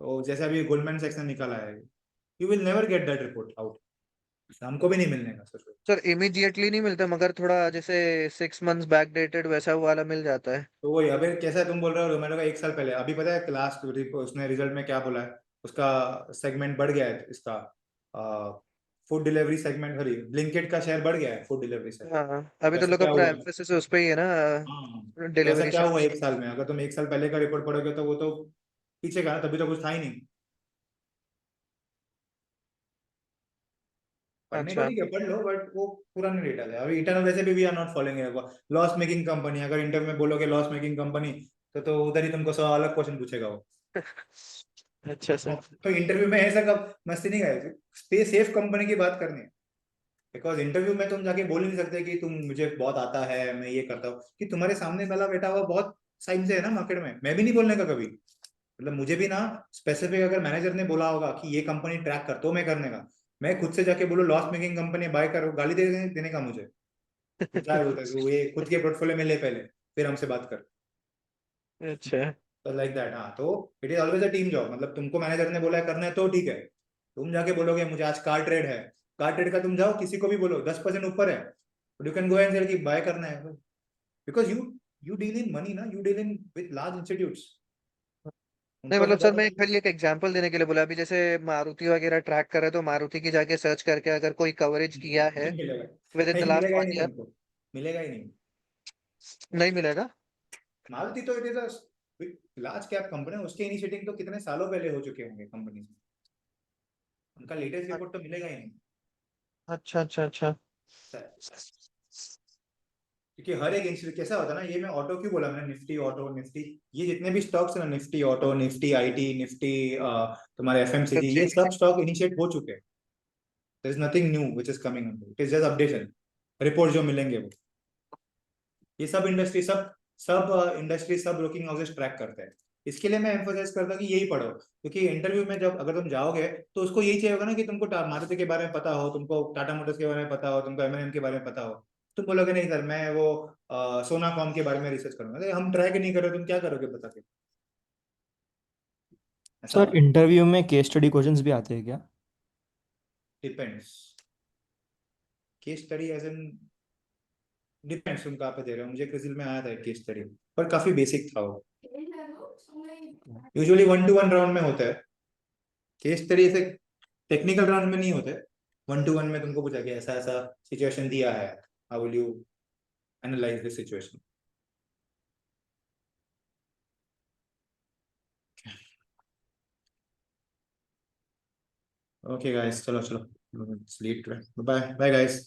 तो जैसे अभी गोल्डमैन सैक्स ने निकाला है, you will never get that report out, हमको भी नहीं मिलने का सच में। सर इमीडिएटली नहीं मिलता, मगर थोड़ा जैसे 6 मंथ्स बैक डेटेड वैसा वाला मिल जाता है। तो वही, अभी कैसा तुम बोल रहे हो रोमेरो का 1 साल पहले, अभी पता है लास्ट उसने रिजल्ट में क्या बोला है, उसका सेगमेंट बढ़ गया है, इसका food delivery segment, sorry Blinkit का शेयर बढ़ गया है फूड डिलीवरी से। हाँ, अभी तो तो ऐसा लोग का क्या पूरा हुआ? एम्फेसिस उस पे ही है हाँ, ना, तो ऐसा डिलीवरी क्या से। हुआ 1 साल में? अगर तुम 1 साल पहले का रिपोर्ट पढ़ोगे तो वो तो पीछे का ना, तभी तो कुछ था ही नहीं। पढ़ने को अच्छा। ठीक है, पढ़ लो, बट वो पुराने डेटा है। अभी इंटरव्यू वैसे भी we are not following loss making company, अगर इंटरव्यू में बोलोगे लॉस मेकिंग कंपनी, तो उधर ही तुमको 100 अलग क्वेश्चन पूछेगा वो। अच्छा सर। तो इंटरव्यू में ऐसा कब मस्ती नहीं करे, सेफ कंपनी की बात करनी है, बिकॉज इंटरव्यू में तुम जाके बोल नहीं सकते कि तुम, मुझे बहुत आता है, मैं ये करता हूँ, कि तुम्हारे सामने वाला बैठा हुआ बहुत साइड से है ना मार्केट में, मैं भी नहीं बोलने का कभी, मतलब मुझे भी ना स्पेसिफिक अगर मैनेजर ने बोला होगा कि ये कंपनी ट्रैक कर, तो मैं करने का, मैं खुद से जाके बोलो लॉस मेकिंग कंपनी बाय करो, गाली देने का मुझे, तो क्या बोलता है कि वो ये खुद के पोर्टफोलियो में ले पहले, फिर हमसे बात कर, अच्छा। तो लाइक दैट। हाँ, तो it is always a team job, मतलब तुमको मैनेजर ने बोला है करना है तो ठीक है, तुम जाके बोलोगे मुझे आज कार ट्रेड है, कार ट्रेड का तुम जाओ किसी को भी बोलो 10% ऊपर है, you can go and sell कि बाय करना है, because you deal in money ना, you deal in with large institutes, नहीं उनको मतलब मैं सर बता मैं खाली एक एग्जांपल देने के लिए बोला, अभी जैसे मारुति वगैरह ट्रैक कर रहे हैं तो मारुति की जाके सर्च करके अगर कोई कवरेज किया है नहीं मिलेगा विद इन द भाई, लास्ट मिलेगा ही 1 नहीं ईयर, तुमको, मिलेगा ही नहीं। नहीं मिलेगा। मारुति तो it is a large cap company, उसके इनिशिएटिव तो कितने सालों पहले हो चुके होंगे कंपनी से, उनका लेटेस्ट रिपोर्ट तो मिलेगा ही नहीं। अच्छा अच्छा अच्छा। क्योंकि हर एक इंस्टीट्यूट कैसा होता है ना, ये मैं ऑटो क्यों बोला मैंने, निफ्टी ऑटो निफ्टी, ये जितने भी स्टॉक्स है ना, Nifty auto Nifty IT Nifty तुम्हारे एफएमसीजी, ये सब स्टॉक इनिशिएट हो चुके हैं। There is nothing new which is coming up, it is just updation report जो मिलेंगे वो। ये सब इंडस्ट्री सब इंडस्ट्री सब ब्रोकिंग हाउसेस ट्रैक करते हैं। इसके लिए मैं एम्फोसाइज करता हूँ कि यही पढ़ो, क्योंकि इंटरव्यू में जब अगर तुम जाओगे तो उसको यही चाहिए होगा ना कि तुमको मारुति के बारे में पता हो, तुमको टाटा मोटर्स के बारे में पता हो, तुमको एमएनएम के बारे में पता हो। तुम बोलोगे नहीं सर मैं वो सोनाकॉम के बारे में रिसर्च करूंगा, अरे हम ट्रैक नहीं कर रहे, तुम क्या करोगे बता के। ऐसा सर इंटरव्यू में केस स्टडी क्वेश्चंस भी आते हैं क्या? Depends, case study as an depends तुम कहाँ पे दे रहे हो। मुझे क्रिसिल में आया था एक केस स्टडी, पर काफी बेसिक था वो। यूजुअली 1-to-1 राउंड में होता है केस स्टडी, से टेक्निकल राउंड में नहीं होते। 1-to-1 में तुमको पूछा कि ऐसा ऐसा सिचुएशन दिया है, how will you analyse this situation. Okay guys, चलो चलो, लेट, बाय बाय गाइस।